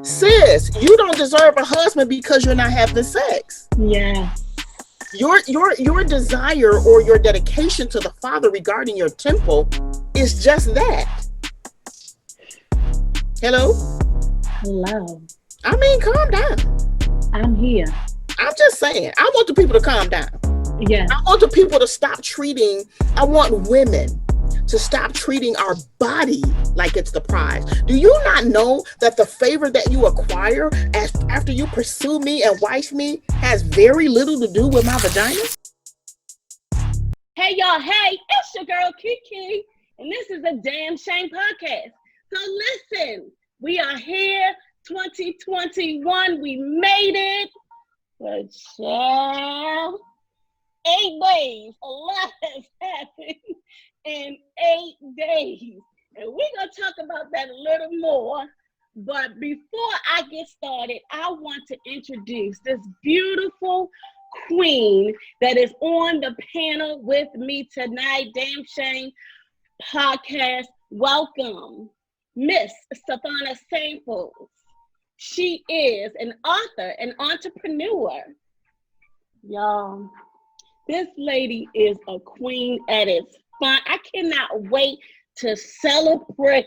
Sis, you don't deserve a husband because you're not having sex. Yeah. Your desire or your dedication to the Father regarding your temple is just that. Hello? Hello. I mean, calm down. I'm here. I'm just saying, I want the people to calm down. Yeah. I want the people to stop treating, I want women to stop treating our body like it's the prize. Do you not know that the favor that you acquire after you pursue me and wife me has very little to do with my vagina? Hey, y'all. Hey, it's your girl, Kiki. And this is a Damn Shame podcast. So listen, we are here, 2021. We made it. But child, 8 days. A lot has happened in 8 days. And we're going to talk about that a little more. But before I get started, I want to introduce this beautiful queen that is on the panel with me tonight. Damn Shame podcast. Welcome, Miss Savannah Samples. She is an author, an entrepreneur. Y'all, this lady is a queen at its fun. I cannot wait to celebrate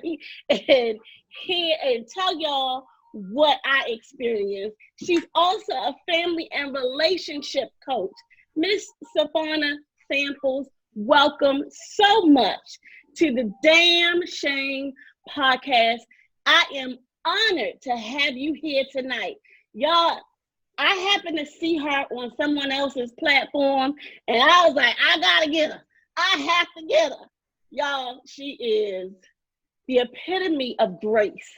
and hear and tell y'all what I experienced. She's also a family and relationship coach. Miss Savannah Samples, welcome so much to the Damn Shame podcast. I am honored to have you here tonight. Y'all, I happened to see her on someone else's platform, and I was like, I gotta get her. I have to get her. Y'all, she is the epitome of grace.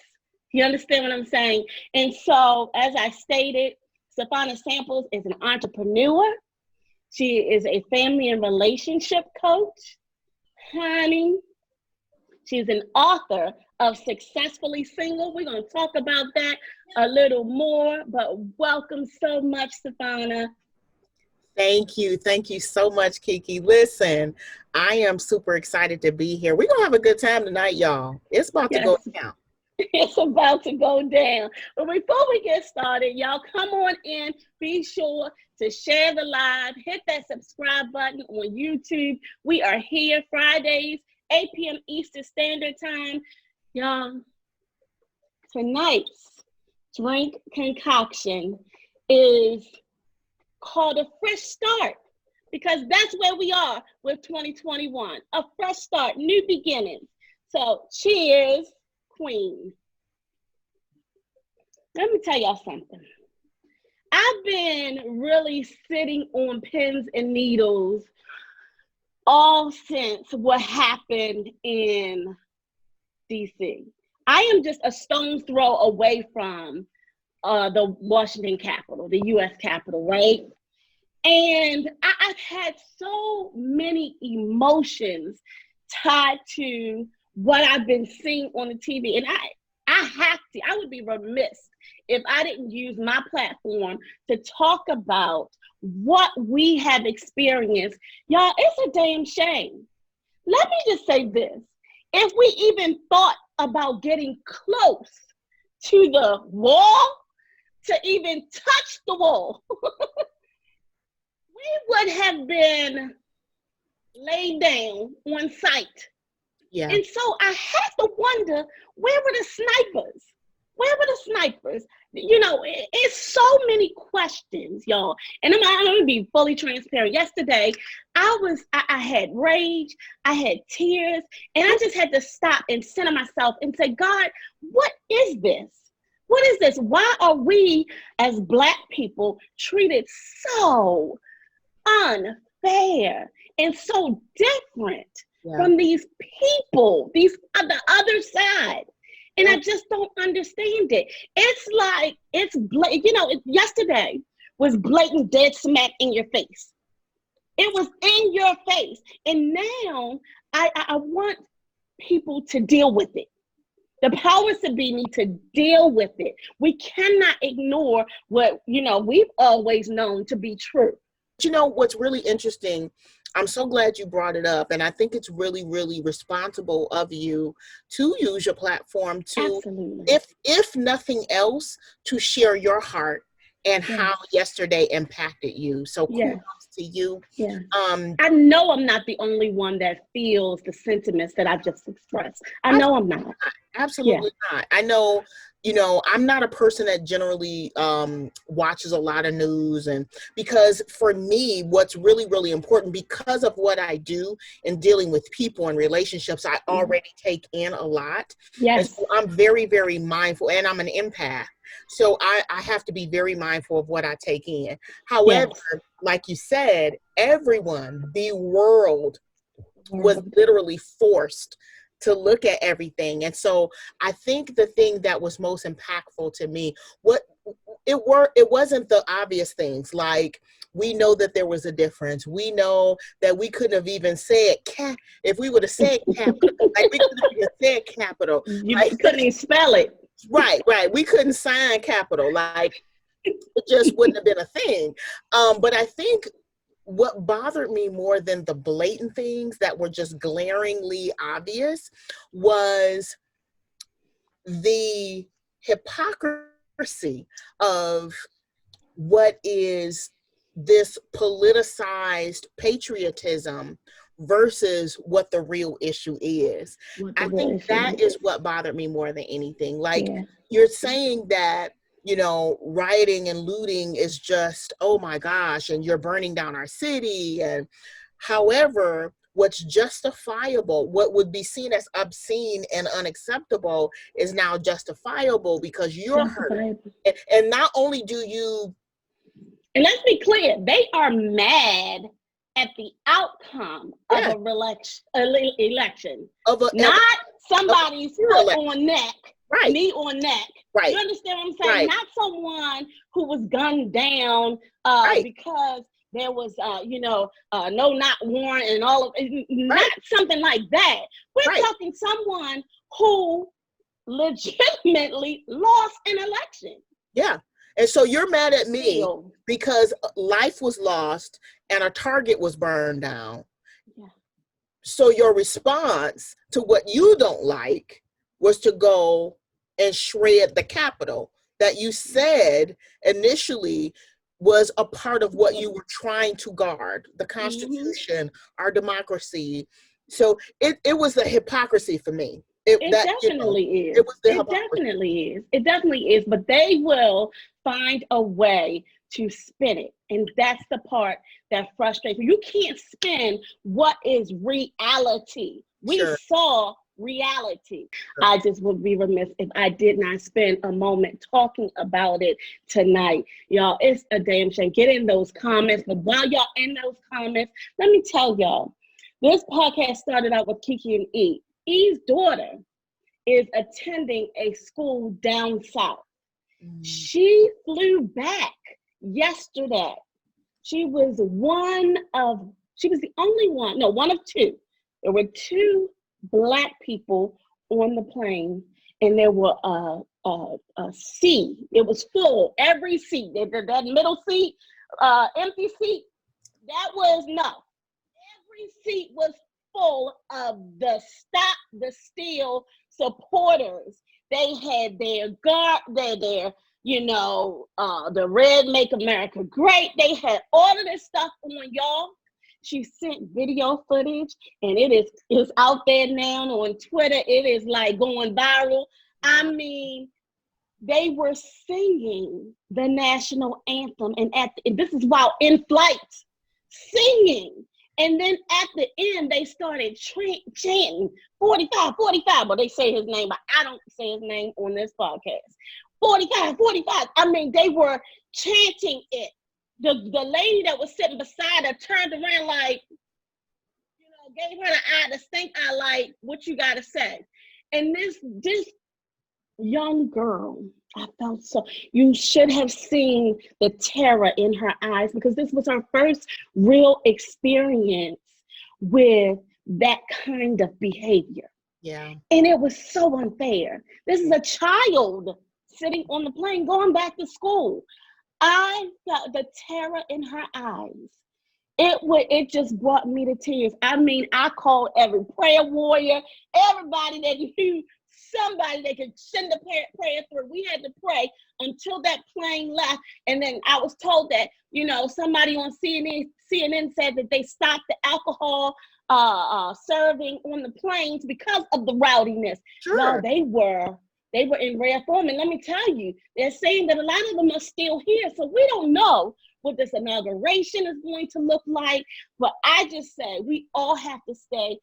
You understand what I'm saying? And so, as I stated, Savannah Samples is an entrepreneur. She is a family and relationship coach. Honey, she's an author of Successfully Single. We're going to talk about that a little more, but welcome so much, Savannah. Thank you. Thank you so much, Kiki. Listen, I am super excited to be here. We're going to have a good time tonight, y'all. It's about to go down. It's about to go down. But before we get started, y'all come on in. Be sure to share the live. Hit that subscribe button on YouTube. We are here Fridays, 8 p.m. Eastern Standard Time. Y'all, tonight's drink concoction is called a fresh start, because that's where we are with 2021. A fresh start, new beginnings. So cheers, queen. Let me tell y'all something. I've been really sitting on pins and needles all since what happened in DC. I am just a stone's throw away from the Washington Capitol, the U.S. Capitol, right? And I've had so many emotions tied to what I've been seeing on the TV. And I would be remiss if I didn't use my platform to talk about what we have experienced. Y'all, it's a damn shame. Let me just say this. If we even thought about getting close to the wall, to even touch the wall, we would have been laid down on sight. Yeah. And so I had to wonder, where were the snipers? Where were the snipers? You know, it's so many questions, y'all. And I'm going to be fully transparent. Yesterday, I had rage, I had tears, and I just had to stop and center myself and say, God, what is this? What is this? Why are we as Black people treated so unfair and so different from these people, the other side? And I just don't understand it. It's like, yesterday was blatant dead smack in your face. It was in your face. And now I want people to deal with it. The powers that be need to deal with it. We cannot ignore what, we've always known to be true. You know, what's really interesting I'm so glad you brought it up. And I think it's really, really responsible of you to use your platform to, Absolutely. if nothing else, to share your heart and Yes. how yesterday impacted you. So Yes. kudos to you. Yeah. I know I'm not the only one that feels the sentiments that I just expressed. I know I'm not. Absolutely not. I know, I'm not a person that generally watches a lot of news, and because for me, what's really, really important, because of what I do in dealing with people and relationships, I already take in a lot. Yes. And so I'm very, very mindful, and I'm an empath. So I have to be very mindful of what I take in. However, like you said, everyone, the world was literally forced to look at everything. And so I think the thing that was most impactful to me, it wasn't the obvious things, like we know that there was a difference. We know that we couldn't have even said if we would have said capital, like we couldn't have even said capital. You like, couldn't even spell it. Right. We couldn't sign capital. Like it just wouldn't have been a thing. But I think what bothered me more than the blatant things that were just glaringly obvious was the hypocrisy of what is this politicized patriotism versus what the real issue is. I think that is what bothered me more than anything. Like, you're saying that, rioting and looting is just, oh my gosh, and you're burning down our city. And however, what's justifiable, what would be seen as obscene and unacceptable, is now justifiable because you're hurt. And not only do you, and let's be clear, they are mad at the outcome of an election, not somebody's foot on neck, knee on neck. You understand what I'm saying? Not someone who was gunned down because there was, no not warrant and all of it. Not something like that. We're talking someone who legitimately lost an election. Yeah. And so you're mad at me because life was lost and a target was burned down. Yeah. So your response to what you don't like was to go and shred the Capitol that you said initially was a part of what you were trying to guard, the Constitution, our democracy. So it was the hypocrisy for me. It definitely is. It definitely is. But they will find a way to spin it. And that's the part that frustrates me. You can't spin what is reality. We saw reality. I just would be remiss if I did not spend a moment talking about it tonight. Y'all, it's a damn shame. Get in those comments. But while y'all in those comments, let me tell y'all, this podcast started out with Kiki and E. E's daughter is attending a school down south. She flew back yesterday. She was one of two. There were two Black people on the plane, and there were a seat. It was full. Every seat, that middle seat, empty seat, that was enough. Every seat was full of the Stop the Steal supporters. They had their the Red Make America Great. They had all of this stuff on, y'all. She sent video footage, and it's out there now on Twitter. It is like going viral. I mean, they were singing the national anthem, and this is while in flight, singing. And then at the end, they started chanting 45, 45. Well, they say his name, but I don't say his name on this podcast. 45, 45. I mean, they were chanting it. The lady that was sitting beside her turned around like, gave her the stink eye like, what you got to say? And this young girl, I felt so, you should have seen the terror in her eyes, because this was her first real experience with that kind of behavior. Yeah. And it was so unfair. This is a child sitting on the plane going back to school. I felt the terror in her eyes. it just brought me to tears. I mean, I called every prayer warrior, everybody that knew somebody that could send a prayer through. We had to pray until that plane left. And then I was told that, somebody on CNN said that they stopped the alcohol serving on the planes because of the rowdiness. Sure. Well, they were in rare form. And let me tell you, they're saying that a lot of them are still here. So we don't know what this inauguration is going to look like. But I just say we all have to stay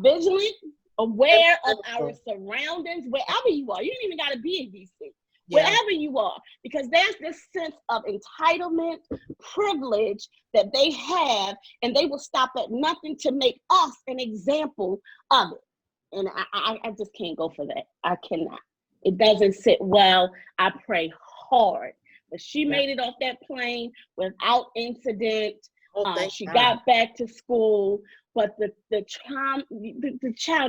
vigilant, aware of our surroundings, wherever you are. You don't even got to be in DC. Yeah. Wherever you are, because there's this sense of entitlement, privilege that they have, and they will stop at nothing to make us an example of it. And I just can't go for that. I cannot. It doesn't sit well. I pray hard. But she made it off that plane without incident. She got back to school, but the child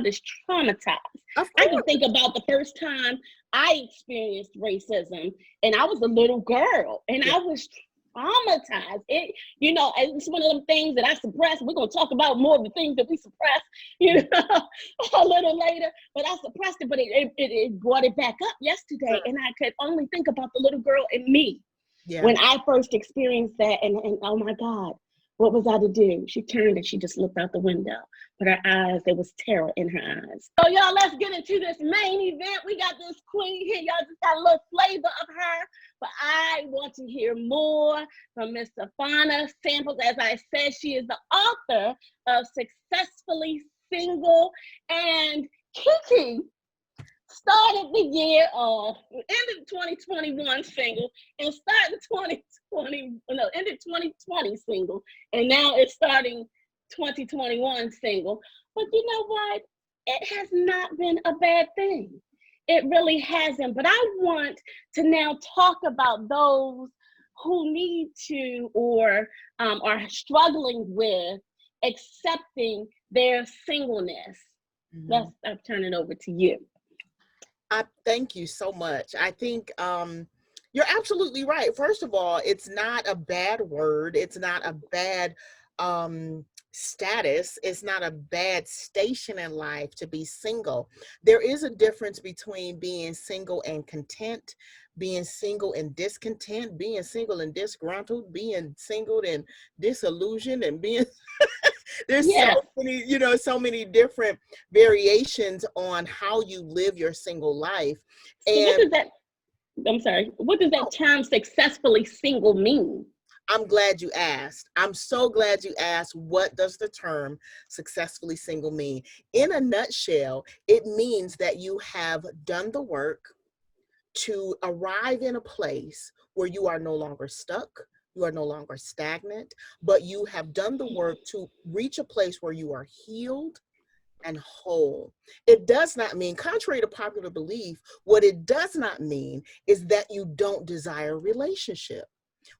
is traumatized. I can think about the first time I experienced racism, and I was a little girl, and I was traumatized. It's one of them things that I suppressed. We're gonna talk about more of the things that we suppress, a little later. But I suppressed it, but it brought it back up yesterday, and I could only think about the little girl in me when I first experienced that, and oh my God. What was I to do? She turned and she just looked out the window. But her eyes, there was terror in her eyes. So y'all, let's get into this main event. We got this queen here. Y'all just got a little flavor of her. But I want to hear more from Miss Stefana Samples. As I said, she is the author of Successfully Single. And Kiki started the year off, ended 2021 single, and started ended 2020 single, and now it's starting 2021 single. But you know what? It has not been a bad thing. It really hasn't. But I want to now talk about those who need to or are struggling with accepting their singleness. Mm-hmm. I'll turn it over to you. I thank you so much. I think you're absolutely right. First of all, it's not a bad word. It's not a bad status. It's not a bad station in life to be single. There is a difference between being single and content, being single and discontent, being single and disgruntled, being single and disillusioned, and being there's so many different variations on how you live your single life. And what does that, I'm sorry, what does that term successfully single mean? I'm glad you asked. I'm so glad you asked. What does the term successfully single mean? In a nutshell, it means that you have done the work to arrive in a place where you are no longer stuck, you are no longer stagnant, but you have done the work to reach a place where you are healed and whole. It does not mean, contrary to popular belief, what it does not mean is that you don't desire a relationship.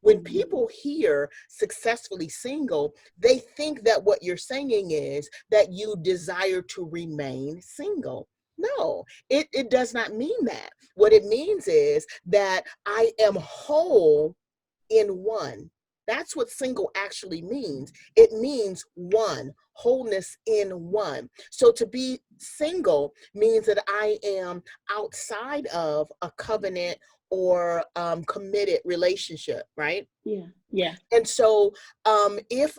When people hear successfully single, they think that what you're saying is that you desire to remain single. No, it does not mean that. What it means is that I am whole in one. That's what single actually means. It means one, wholeness in one. So to be single means that I am outside of a covenant or committed relationship, right? Yeah. And so this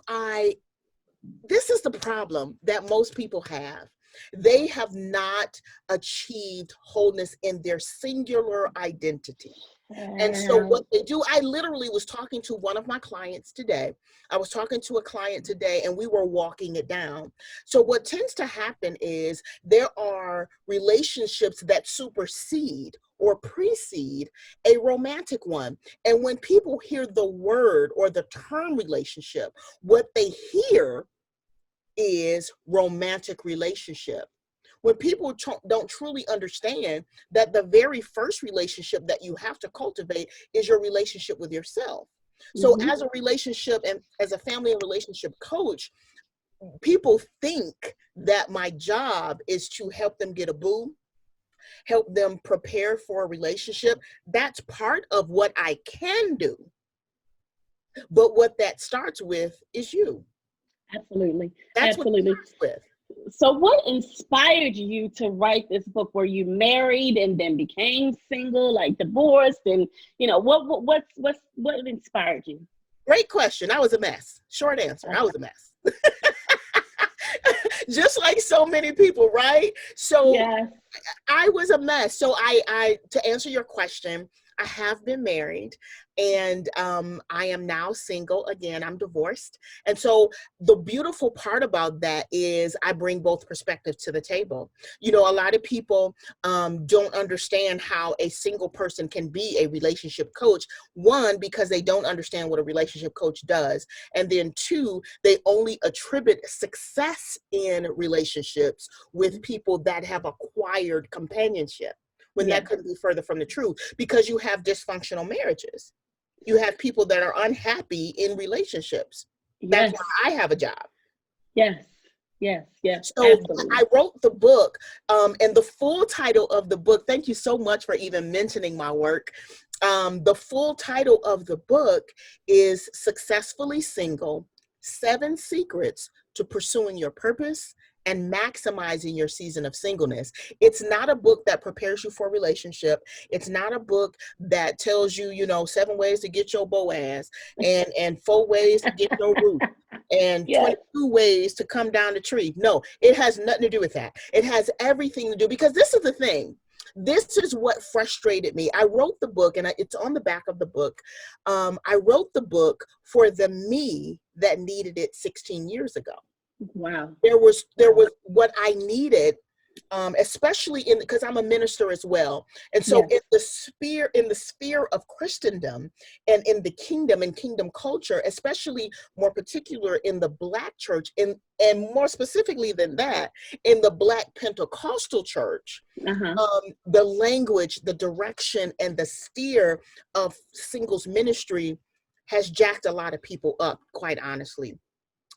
is the problem that most people have. They have not achieved wholeness in their singular identity. And so what they do, I literally was talking to one of my clients today. I was talking to a client today and we were walking it down. So what tends to happen is there are relationships that supersede or precede a romantic one. And when people hear the word or the term relationship, what they hear is romantic relationship. When people don't truly understand that the very first relationship that you have to cultivate is your relationship with yourself. So as a relationship and as a family and relationship coach, people think that my job is to help them get a boo, help them prepare for a relationship. That's part of what I can do. But what that starts with is you. Absolutely. That's what it Absolutely. starts with. So what inspired you to write this book? Were you married and then became single, like divorced? And what inspired you? Great question. I was a mess. Short answer. I was a mess. Just like so many people, right? So Yes. I was a mess. So I to answer your question, I have been married, and I am now single again. I'm divorced. And so the beautiful part about that is I bring both perspectives to the table. You know, a lot of people don't understand how a single person can be a relationship coach. One, because they don't understand what a relationship coach does. And then two, they only attribute success in relationships with people that have acquired companionship, when that Yes. couldn't be further from the truth, because you have dysfunctional marriages. You have people that are unhappy in relationships. That's Yes. why I have a job. Yes. Yes. Yes. So Absolutely. I wrote the book, and the full title of the book, thank you so much for even mentioning my work. The full title of the book is Successfully Single: 7 Secrets to Pursuing Your Purpose and Maximizing Your Season of Singleness. It's not a book that prepares you for a relationship. It's not a book that tells you, you know, 7 ways to get your Boaz, and 4 ways to get your Ruth, and Yes. 22 ways to come down the tree. No, it has nothing to do with that. It has everything to do, because this is the thing. This is what frustrated me. I wrote the book, and it's on the back of the book. I wrote the book for the me that needed it 16 years ago. Wow. There was Wow. what I needed, especially in, because I'm a minister as well, and so Yes. in the sphere of Christendom, and in the kingdom and kingdom culture, especially more particular in the Black church, and more specifically than that, in the Black Pentecostal church, Uh-huh. the language, the direction, and the steer of singles ministry has jacked a lot of people up, quite honestly.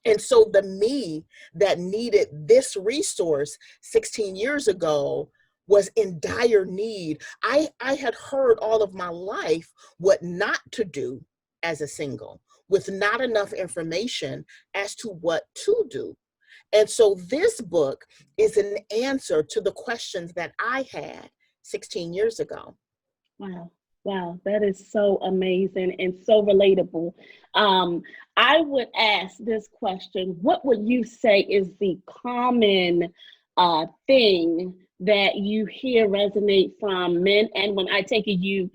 And so the me that needed this resource 16 years ago was in dire need. I had heard all of my life what not to do as a single, with not enough information as to what to do. And so this book is an answer to the questions that I had 16 years ago. Wow. Wow. That is so amazing and so relatable. Um, I would ask this question. What would you say is the common thing that you hear resonate from men and women? I take it you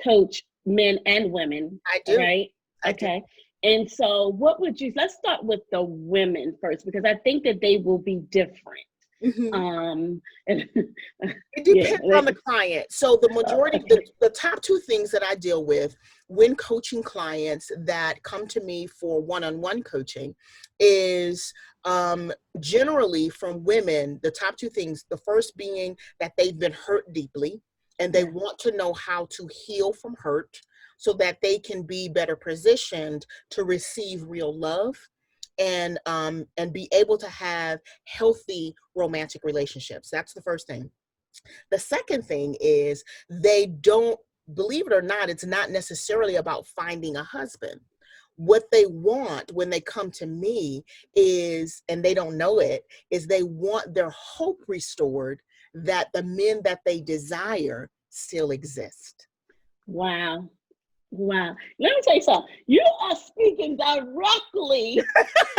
coach men and women, I do. right? I do. Okay. And so what would you, let's start with the women first, because I think that they will be different. Mhm. Um, and, It yeah, depends on the client. So the majority, okay. the top 2 things that I deal with when coaching clients that come to me for one-on-one coaching is, generally from women, the top 2 things, the first being that they've been hurt deeply, and they Yes. want to know how to heal from hurt so that they can be better positioned to receive real love, and be able to have healthy romantic relationships. That's the first thing. The second thing is, they don't, believe it or not, it's not necessarily about finding a husband. What they want when they come to me is, and they don't know it, is they want their hope restored that the men that they desire still exist. Wow. Wow. Let me tell you something. You are speaking directly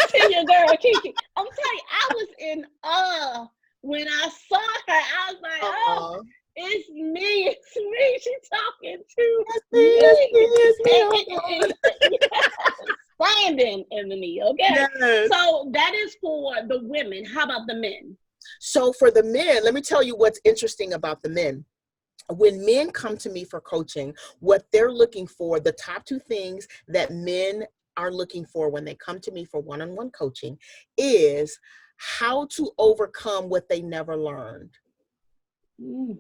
to your girl Kiki. I'm telling you, I was in awe when I saw her. I was like, oh, Oh, it's me. It's me. She's talking to it's me, it's me, me. it's me, And, oh and, God. yes, standing in the knee. Okay. Yes. So that is for the women. How about the men? So for the men, let me tell you what's interesting about the men. When men come to me for coaching, what they're looking for, the top 2 things that men are looking for when they come to me for one-on-one coaching, is how to overcome what they never learned. Mm,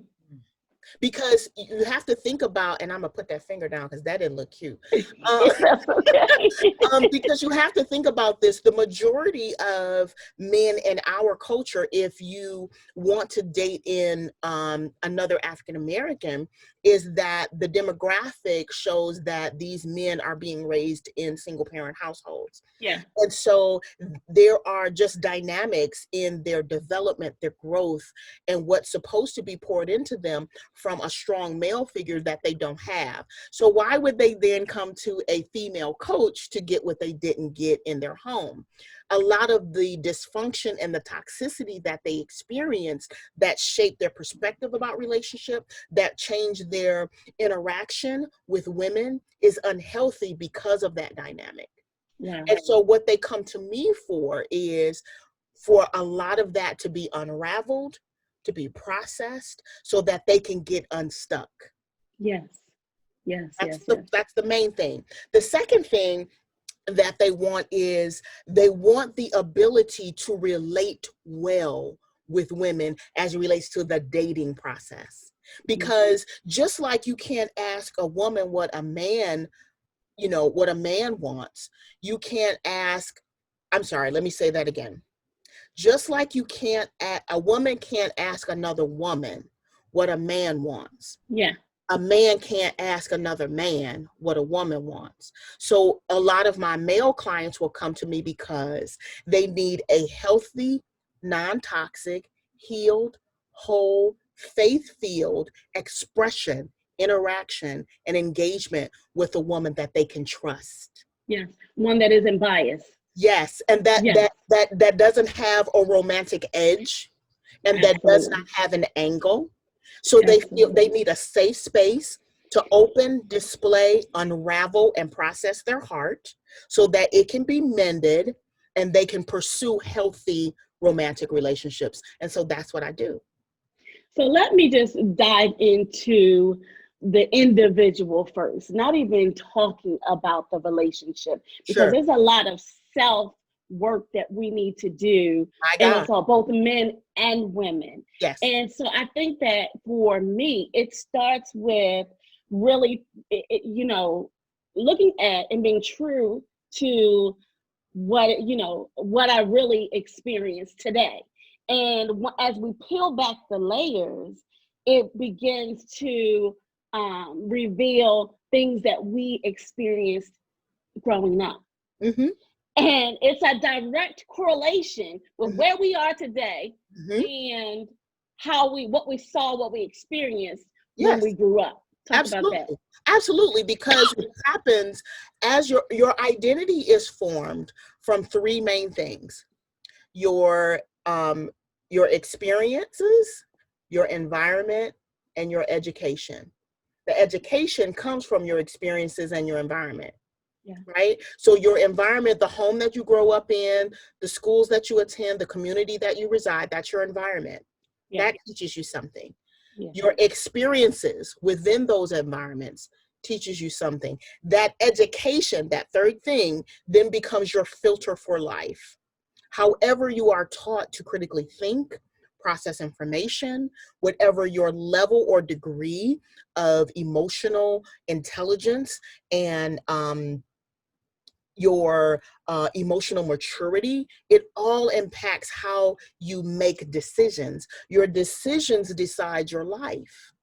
Because you have to think about, and I'm gonna put that finger down because that didn't look cute. Um, That's okay. because you have to think about this. The majority of men in our culture, if you want to date in another African American, is that the demographic shows that these men are being raised in single parent households. Yeah. And so there are just dynamics in their development, their growth, and what's supposed to be poured into them from a strong male figure that they don't have. So why would they then come to a female coach to get what they didn't get in their home? A lot of the dysfunction and the toxicity that they experience that shape their perspective about relationship, that change their interaction with women, is unhealthy because of that dynamic. Yeah. And so what they come to me for is for a lot of that to be unraveled, to be processed, so that they can get unstuck. Yes. Yes. That's Yes. the Yes. that's the main thing. The second thing that they want is they want the ability to relate well with women as it relates to the dating process. Because just like you can't ask a woman what a man, what a man wants, you can't ask, I'm sorry, let me say that again. Just like a woman can't ask another woman what a man wants. Yeah. A man can't ask another man what a woman wants. So a lot of my male clients will come to me because they need a healthy, non-toxic, healed, whole, faith-filled expression, interaction, and engagement with a woman that they can trust. Yes. One that isn't biased. Yes, and that Yes. that that that doesn't have a romantic edge, and that does not Absolutely. have an angle. So they feel Absolutely. they need a safe space to open, display, unravel, and process their heart so that it can be mended and they can pursue healthy romantic relationships. And so that's what I do. So let me just dive into the individual first, not even talking about the relationship, because Sure. there's a lot of self work that we need to do. My And God. it's all both men and women. Yes. And so I think that for me, it starts with really, looking at and being true to what I really experienced today. And as we peel back the layers, it begins to reveal things that we experienced growing up. Mm-hmm. And it's a direct correlation with Mm-hmm. where we are today Mm-hmm. and what we saw, what we experienced when Yes. we grew up. Talk about that. Absolutely. Absolutely. Because what happens as your identity is formed from three main things: your your experiences, your environment, and your education. The education comes from your experiences and your environment. Yeah. Right? So your environment, the home that you grow up in, the schools that you attend, the community that you reside, that's your environment. Yeah. That teaches you something. Yeah. Your experiences within those environments teaches you something. That education, that third thing, then becomes your filter for life. However you are taught to critically think, process information, whatever your level or degree of emotional intelligence and your emotional maturity, it all impacts how you make decisions. Your decisions decide your life.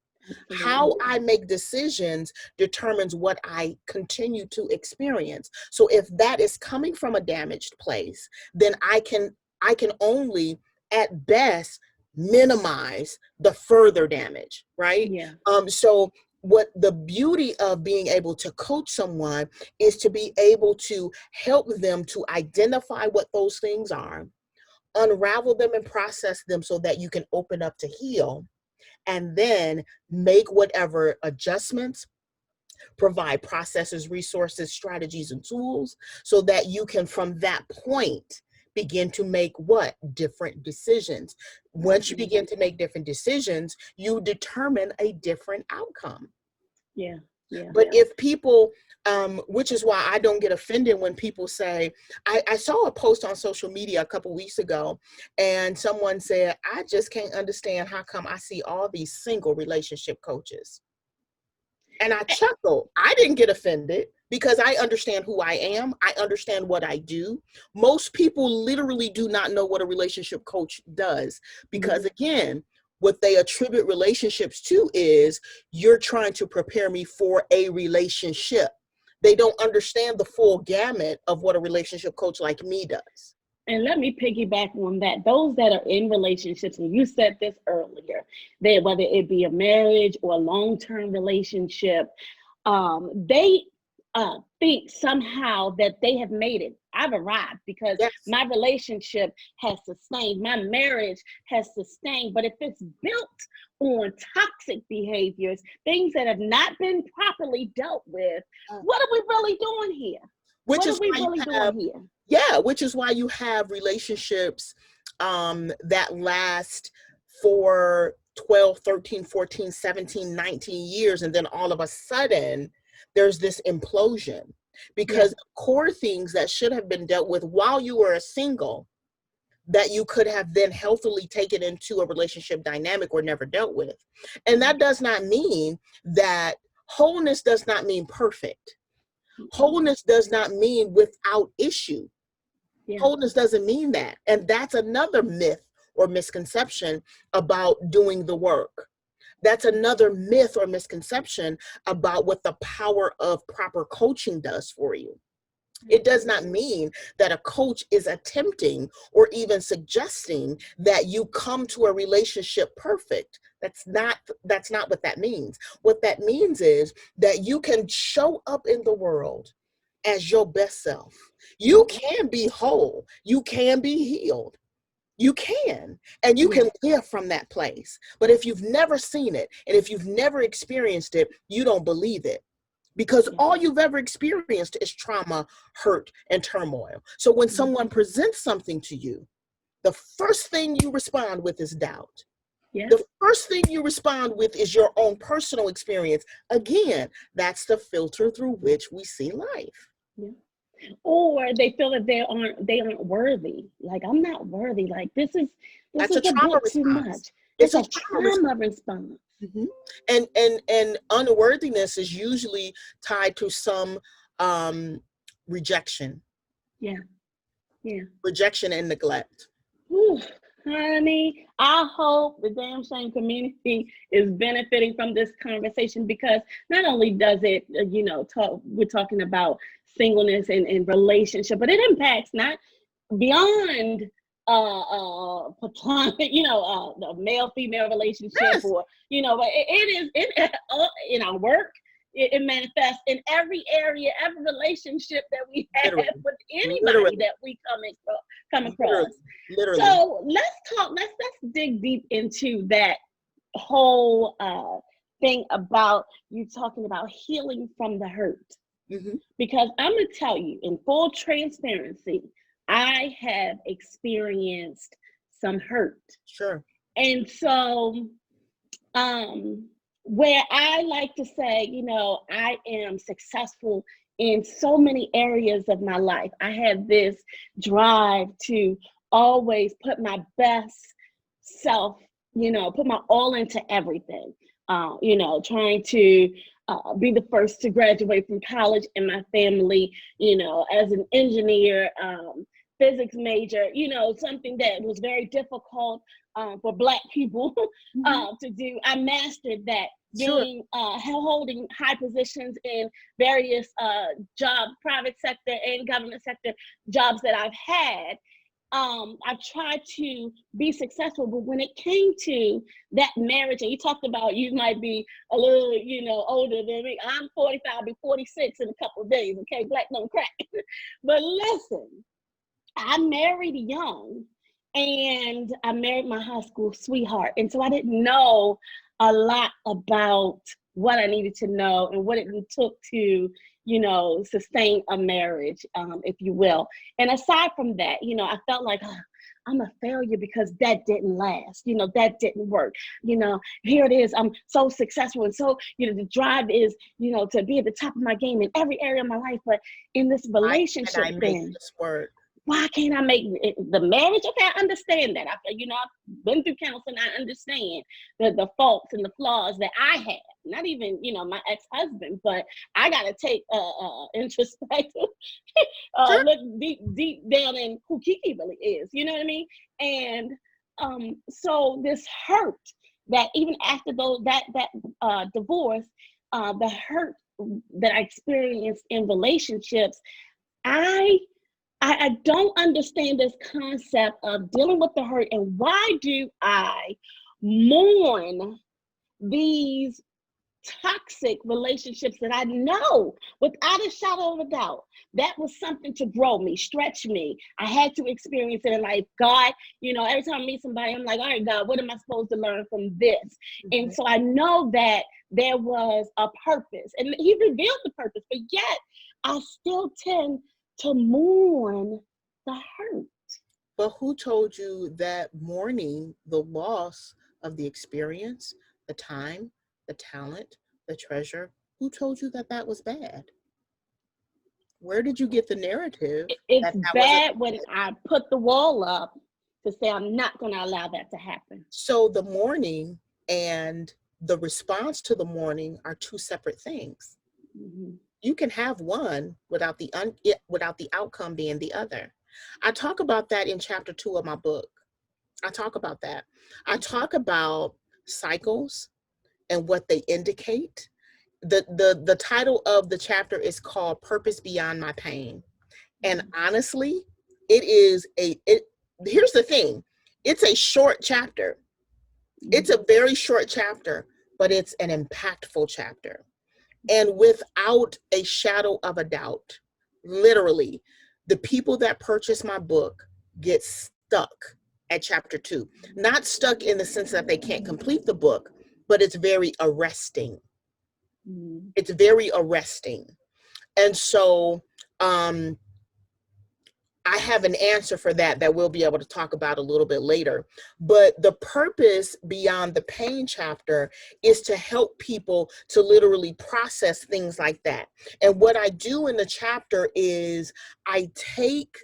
Absolutely. How I make decisions determines what I continue to experience. So if that is coming from a damaged place, then I can only at best minimize the further damage, right? Yeah. So what the beauty of being able to coach someone is to be able to help them to identify what those things are, unravel them and process them so that you can open up to heal, and then make whatever adjustments, provide processes, resources, strategies, and tools so that you can, from that point, begin to make what? Different decisions. Once you begin to make different decisions, you determine a different outcome. Yeah. Yeah. But if people, which is why I don't get offended when people say, I saw a post on social media a couple weeks ago, and someone said, I just can't understand how come I see all these single relationship coaches. And I chuckled. I didn't get offended because I understand who I am. I understand what I do. Most people literally do not know what a relationship coach does because, again, what they attribute relationships to is you're trying to prepare me for a relationship. They don't understand the full gamut of what a relationship coach like me does. And let me piggyback on that. Those that are in relationships, and you said this earlier, that whether it be a marriage or a long-term relationship, they think somehow that they have made it. I've arrived because Yes. my relationship has sustained, my marriage has sustained. But if it's built on toxic behaviors, things that have not been properly dealt with, what are we really doing here? Which What are is we why really you have, doing here? yeah, which is why you have relationships that last for 12, 13, 14, 17, 19 years. And then all of a sudden, there's this implosion because core things that should have been dealt with while you were a single that you could have then healthily taken into a relationship dynamic were never dealt with. And that does not mean that wholeness does not mean perfect. Wholeness does not mean without issue. Yeah. Wholeness doesn't mean that. And that's another myth or misconception about doing the work. That's another myth or misconception about what the power of proper coaching does for you. It does not mean that a coach is attempting or even suggesting that you come to a relationship perfect. That's not what that means. What that means is that you can show up in the world as your best self. You can be whole. You can be healed. You can, and you can live from that place. But if you've never seen it, and if you've never experienced it, you don't believe it. Because all you've ever experienced is trauma, hurt, and turmoil. So when someone presents something to you, the first thing you respond with is doubt. The first thing you respond with is your own personal experience. Again, that's the filter through which we see life. Or they feel that they aren't worthy. Like, I'm not worthy. Like, this is That's a a trauma bit too response. much. It's It's a trauma response. Mm-hmm. And unworthiness is usually tied to some rejection. Yeah. Rejection and neglect. Ooh, honey, I hope the Damn Shame community is benefiting from this conversation, because not only does it, we're talking about singleness and relationship, but it impacts not beyond platonic, the male-female relationship, or but it is in our work. It manifests in every area, every relationship that we have with anybody that we come across. Literally. So let's dig deep into that whole thing about you talking about healing from the hurt. Because I'm going to tell you, in full transparency, I have experienced some hurt. Sure. And so where I like to say, I am successful in so many areas of my life. I have this drive to always put my best self, put my all into everything. Trying to be the first to graduate from college in my family, as an engineer, physics major, something that was very difficult for Black people to do. I mastered that. Being holding high positions in various jobs, private sector and government sector jobs that I've had. I tried to be successful, but when it came to that marriage, and you talked about you might be a little, older than me. I'm 45, I'll be 46 in a couple of days. Okay, Black don't crack. But listen, I married young, and I married my high school sweetheart, and so I didn't know a lot about what I needed to know and what it took to, sustain a marriage, if you will. And aside from that, I felt like I'm a failure because that didn't last. That didn't work. Here it is. I'm so successful. And so, the drive is, to be at the top of my game in every area of my life. But in this relationship thing, this word? Why can't I make it, the marriage? Okay, I understand that. I've been through counseling. I understand the faults and the flaws that I have. Not even, my ex-husband, but I got to take introspective, Sure. look deep down in who Kiki really is. You know what I mean? And so this hurt that even after that divorce, the hurt that I experienced in relationships, I don't understand this concept of dealing with the hurt, and why do I mourn these toxic relationships that I know without a shadow of a doubt that was something to grow me, stretch me. I had to experience it in life. God, every time I meet somebody, I'm like, all right, God, what am I supposed to learn from this? Mm-hmm. And so I know that there was a purpose, and he revealed the purpose, but yet I still tend to mourn the hurt. But who told you that mourning the loss of the experience, the time, the talent, the treasure, who told you that that was bad? Where did you get the narrative It's that that wasn't bad when I put the wall up to say I'm not going to allow that to happen. So the mourning and the response to the mourning are two separate things. Mm-hmm. You can have one without the outcome being the other. I talk about that in chapter 2 of my book. I talk about that. I talk about cycles and what they indicate. The title of the chapter is called Purpose Beyond My Pain. And honestly, here's the thing. It's a short chapter. It's a very short chapter, but it's an impactful chapter. And without a shadow of a doubt, literally, the people that purchase my book get stuck at chapter 2. Not stuck in the sense that they can't complete the book, but it's very arresting. It's very arresting. And so I have an answer for that we'll be able to talk about a little bit later. But the purpose beyond the pain chapter is to help people to literally process things like that. And what I do in the chapter is I take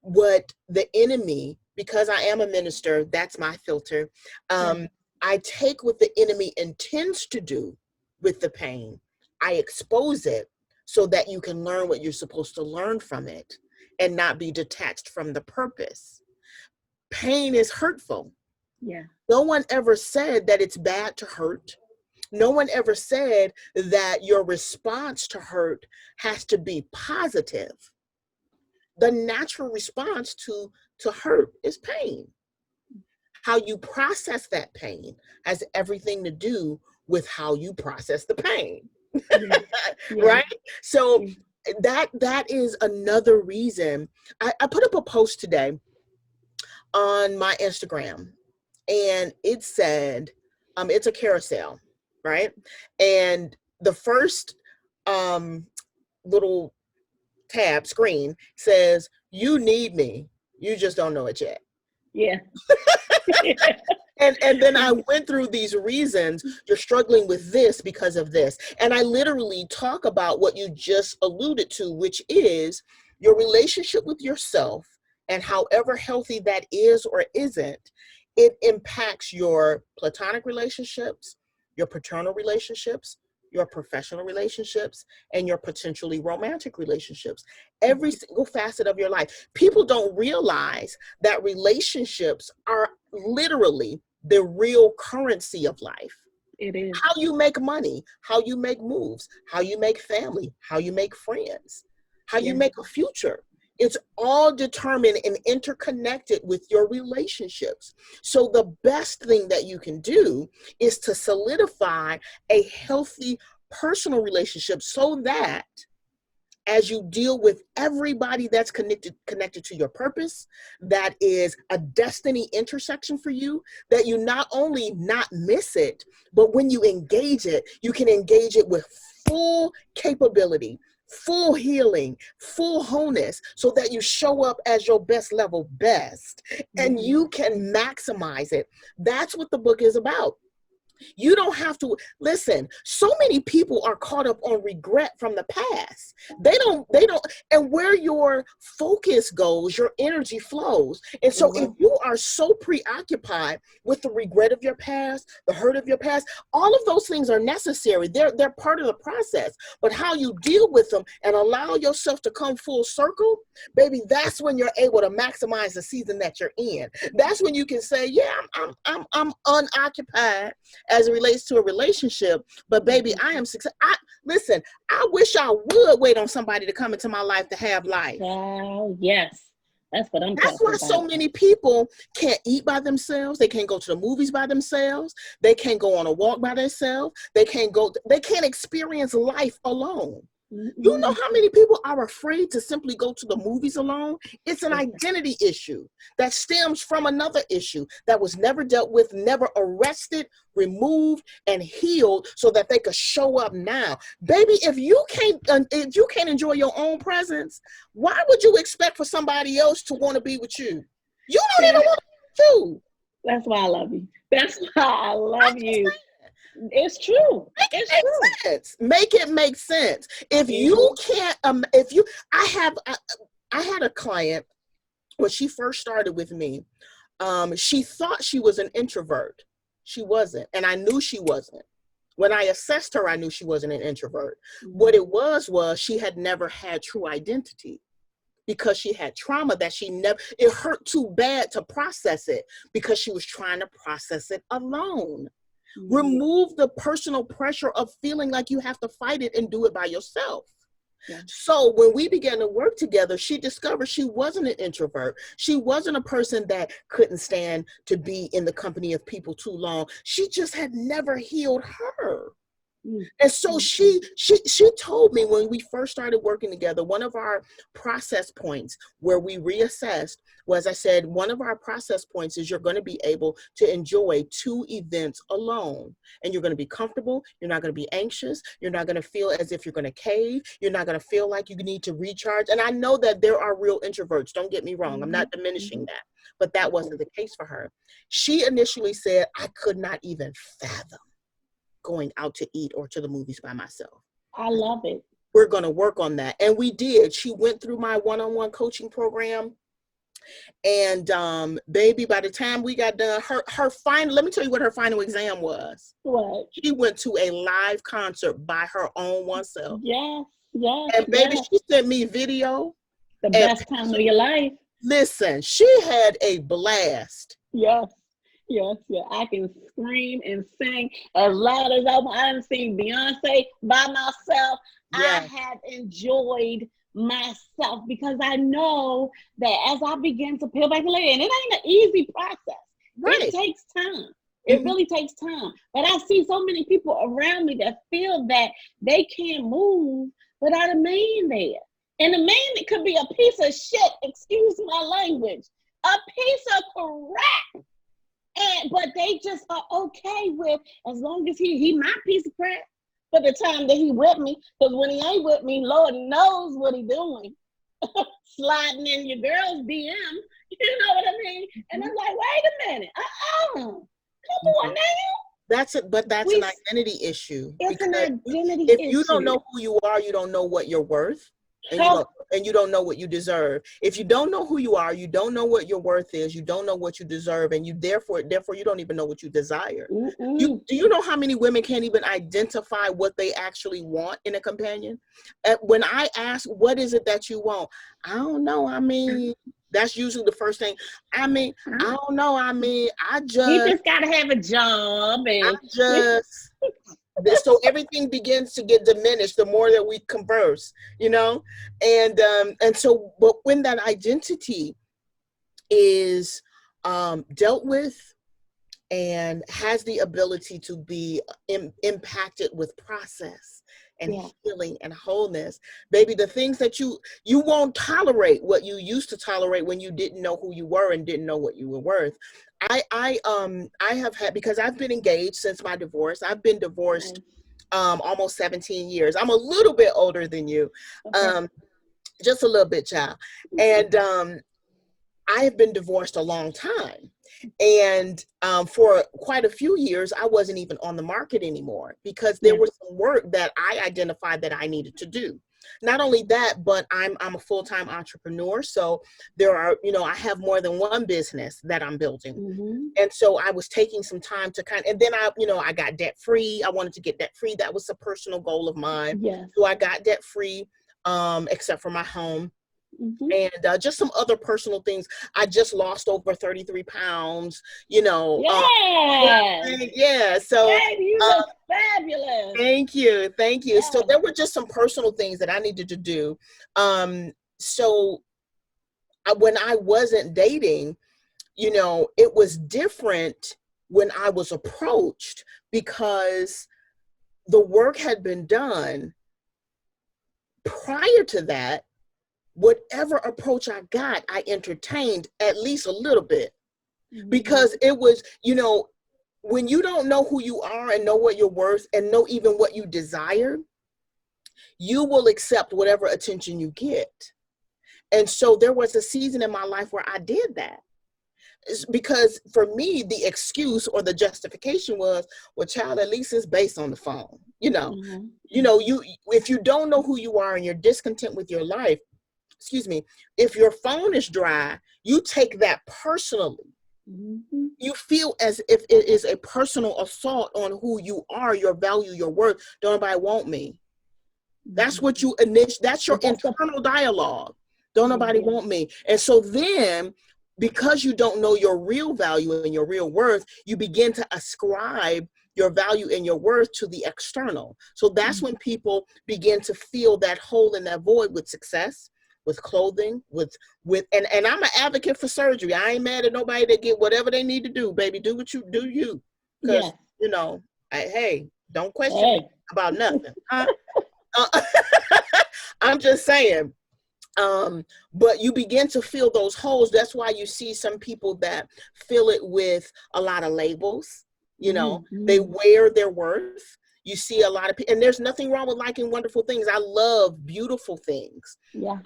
what the enemy, because I am a minister, that's my filter. I take what the enemy intends to do with the pain. I expose it so that you can learn what you're supposed to learn from it and not be detached from the purpose. Pain is hurtful. Yeah. No one ever said that it's bad to hurt. No one ever said that your response to hurt has to be positive. The natural response to hurt is pain. How you process that pain has everything to do with how you process the pain. Yeah. Right? So that is another reason. I put up a post today on my Instagram, and it said, it's a carousel, right? And the first little tab screen says, "You need me, you just don't know it yet." Yeah. And then I went through these reasons. You're struggling with this because of this. And I literally talk about what you just alluded to, which is your relationship with yourself, and however healthy that is or isn't, it impacts your platonic relationships, your paternal relationships, your professional relationships, and your potentially romantic relationships. Every single facet of your life. People don't realize that relationships are literally the real currency of life. It is. How you make money, how you make moves, how you make family, how you make friends, how you make a future. It's all determined and interconnected with your relationships. So the best thing that you can do is to solidify a healthy personal relationship so that as you deal with everybody that's connected to your purpose, that is a destiny intersection for you, that you not only not miss it, but when you engage it, you can engage it with full capability, full healing, full wholeness, so that you show up as your best level best and you can maximize it. That's what the book is about. You don't have to listen. So many people are caught up on regret from the past. They don't, and where your focus goes, your energy flows. And so if you are so preoccupied with the regret of your past, the hurt of your past, all of those things are necessary. They're part of the process. But how you deal with them and allow yourself to come full circle, baby, that's when you're able to maximize the season that you're in. That's when you can say, yeah, I'm unoccupied as it relates to a relationship, but baby, I am success. Listen, I wish I would wait on somebody to come into my life to have life. Oh, yes. That's what I'm That's talking why about. so many people can't eat by themselves. They can't go to the movies by themselves. They can't go on a walk by themselves. They can't experience life alone. You know how many people are afraid to simply go to the movies alone? It's an identity issue that stems from another issue that was never dealt with, never arrested, removed, and healed so that they could show up now. Baby, if you can't enjoy your own presence, why would you expect for somebody else to want to be with you? You don't even want to. That's why I love you. That's why I love you. It's true. It's true. Sense. Make it make sense. If you can't, I had a client when she first started with me. She thought she was an introvert. She wasn't, and I knew she wasn't. When I assessed her, I knew she wasn't an introvert. What it was she had never had true identity. Because she had trauma that it hurt too bad to process it because she was trying to process it alone. Remove the personal pressure of feeling like you have to fight it and do it by yourself. So when we began to work together, she discovered she wasn't an introvert. She wasn't a person that couldn't stand to be in the company of people too long. She just had never healed her. And so she told me when we first started working together, one of our process points where we reassessed was, I said, one of our process points is you're going to be able to enjoy 2 events alone. And you're going to be comfortable. You're not going to be anxious. You're not going to feel as if you're going to cave. You're not going to feel like you need to recharge. And I know that there are real introverts. Don't get me wrong. I'm not diminishing that. But that wasn't the case for her. She initially said, I could not even fathom going out to eat or to the movies by myself. I love it. We're going to work on that. And we did. She went through my one-on-one coaching program. And baby, by the time we got done, her final, let me tell you what her final exam was. What? She went to a live concert by her own oneself. Yes. And baby, she sent me video. The best time of your life. Listen, she had a blast. Yes. I can scream and sing as loud as I want. I done seen Beyonce by myself. Yes. I have enjoyed myself because I know that as I begin to peel back the layer, and it ain't an easy process. Right. It takes time. It really takes time. But I see so many people around me that feel that they can't move without a man there. And a man that could be a piece of shit, excuse my language, a piece of crap. But they just are okay with, as long as he my piece of crap for the time that he with me. Because when he ain't with me, Lord knows what he doing. Sliding in your girl's DM, you know what I mean? And I'm like, wait a minute, come on now. That's it, but that's an identity issue. It's an identity issue. If you don't know who you are, you don't know what you're worth. And you don't know what you deserve. If you don't know who you are, you don't know what your worth is, you don't know what you deserve, and you therefore you don't even know what you desire. Do you know how many women can't even identify what they actually want in a companion? When I ask, what is it that you want? I don't know. I mean, that's usually the first thing. I mean, I don't know. I mean, you just gotta have a job, and so everything begins to get diminished the more that we converse, and so, but when that identity is dealt with and has the ability to be impacted with process and healing and wholeness, baby, the things that you won't tolerate what you used to tolerate when you didn't know who you were and didn't know what you were worth. I have had, because I've been engaged since my divorce. I've been divorced almost 17 years. I'm a little bit older than you, Okay. just a little bit, child. And I have been divorced a long time. And for quite a few years, I wasn't even on the market anymore because there Yeah. was some work that I identified that I needed to do. Not only that, but I'm a full-time entrepreneur. So there are, I have more than one business that I'm building. Mm-hmm. And so I was taking some time to and then I got debt free. I wanted to get debt free. That was a personal goal of mine. Yes. So I got debt free, except for my home. Mm-hmm. And just some other personal things. I just lost over 33 pounds, you know. Yes. Yeah. So Baby, you uh, look fabulous. thank you. Thank you. So Yes. there were just some personal things that I needed to do. So when I wasn't dating, it was different when I was approached because the work had been done. Prior to that, whatever approach I got, I entertained at least a little bit, because it was, when you don't know who you are and know what you're worth and know even what you desire, you will accept whatever attention you get. And so there was a season in my life where I did that. It's because for me, the excuse or the justification was, well, child, at least it's based on the phone. Mm-hmm. If you don't know who you are and you're discontent with your life, excuse me, if your phone is dry, you take that personally. Mm-hmm. You feel as if it is a personal assault on who you are, your value, your worth. Don't nobody want me. That's what you that's your But that's the internal dialogue. Don't nobody yeah. want me. And so then, because you don't know your real value and your real worth, you begin to ascribe your value and your worth to the external. So that's when people begin to feel that hole in that void with success, with clothing, and I'm an advocate for surgery. I ain't mad at nobody that get whatever they need to do, baby. Do what you do, you. Because Yes. hey, don't question me Hey. about nothing. Huh? Uh, I'm just saying. But you begin to fill those holes. That's why you see some people that fill it with a lot of labels. They Mm-hmm. wear their worth. You see a lot of people, and there's nothing wrong with liking wonderful things. I love beautiful things. Yeah.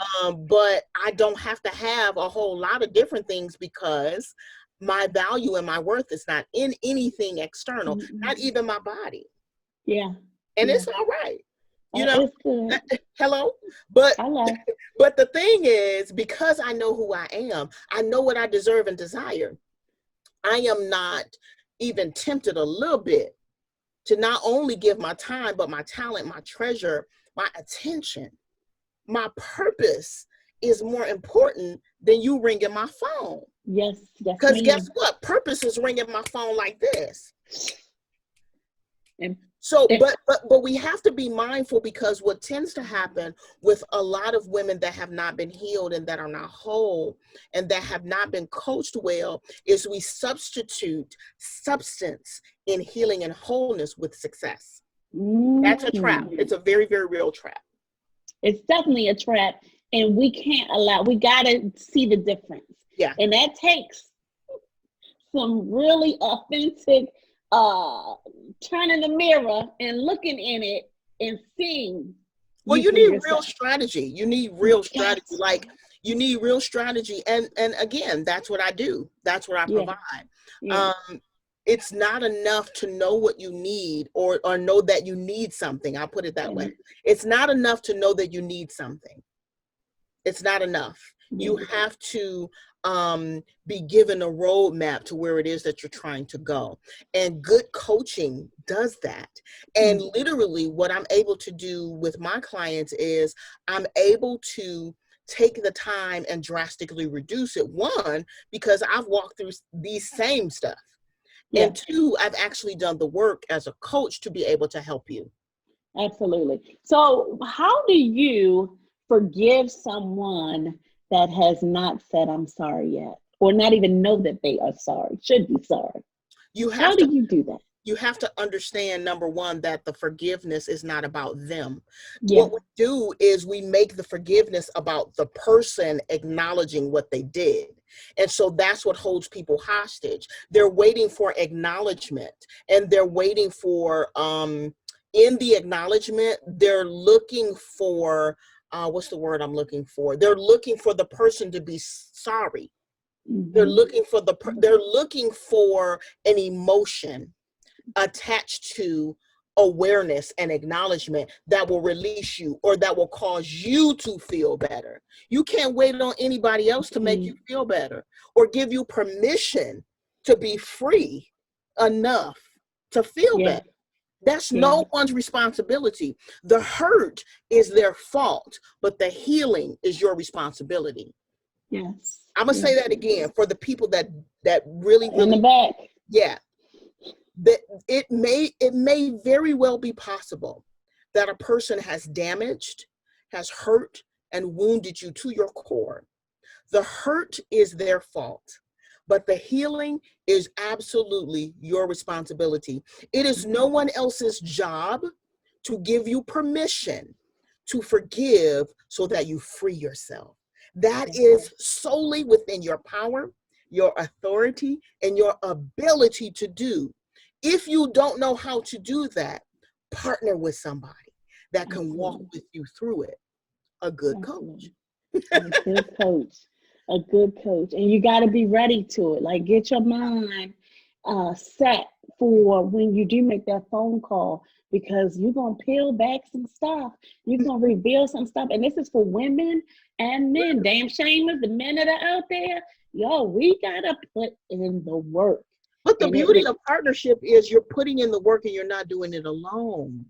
But I don't have to have a whole lot of different things because my value and my worth is not in anything external, not even my body. Yeah. And Yeah. it's all right. It's good. Hello. But I love. but the thing is, because I know who I am, I know what I deserve and desire. I am not even tempted a little bit to not only give my time, but my talent, my treasure, my attention. My purpose is more important than you ringing my phone. Yes. Yes, Because guess ma'am. what? Purpose is ringing my phone like this. And, So, and but we have to be mindful, because what tends to happen with a lot of women that have not been healed and that are not whole and that have not been coached well is we substitute substance in healing and wholeness with success. That's a trap. It's a very, very real trap. it's definitely a trap, and we can't allow. We gotta see the difference. Yeah. And that takes some really authentic turning the mirror and looking in it and seeing Well, you you for need real yourself. strategy. You need real Yes. strategy. Like, you need real strategy. And again, that's what I do. That's what I Yeah. provide. Yeah. Um, it's not enough to know what you need, or know that you need something. I'll put it that way. And, It's not enough to know that you need something. It's not enough. You yeah. have to be given a roadmap to where it is that you're trying to go. And good coaching does that. And literally, what I'm able to do with my clients is I'm able to take the time and drastically reduce it. One, because I've walked through these same stuff. Yeah. And two, I've actually done the work as a coach to be able to help you. Absolutely. So, how do you forgive someone that has not said I'm sorry yet, or not even know that they are sorry, should be sorry? You How have do to you do that? you have to understand, number one, that the forgiveness is not about them. Yeah. What we do is we make the forgiveness about the person acknowledging what they did. And so that's what holds people hostage. They're waiting for acknowledgement, and they're waiting for in the acknowledgement, they're looking for, what's the word I'm looking for? They're looking for the person to be sorry. They're looking for they're looking for an emotion attached to awareness and acknowledgement that will release you or that will cause you to feel better. You can't wait on anybody else to make you feel better or give you permission to be free enough to feel better. That's no one's responsibility. The hurt is their fault, but the healing is your responsibility. Yes. I'm gonna say that again for the people that really in the back. Yeah. That it may very well be possible that a person has damaged, has hurt, and wounded you to your core. The hurt is their fault, but the healing is absolutely your responsibility. It is no one else's job to give you permission to forgive so that you free yourself. That is solely within your power, your authority, and your ability to do. If you don't know how to do that, partner with somebody that can walk with you through it. A good coach. A good coach. A good coach. And you got to be ready to it. Like, get your mind set for when you do make that phone call, because you're going to peel back some stuff. You're going to reveal some stuff. And this is for women and men. Damn shamers, the men that are out there. Yo, we got to put in the work. But the beauty of partnership is you're putting in the work and you're not doing it alone.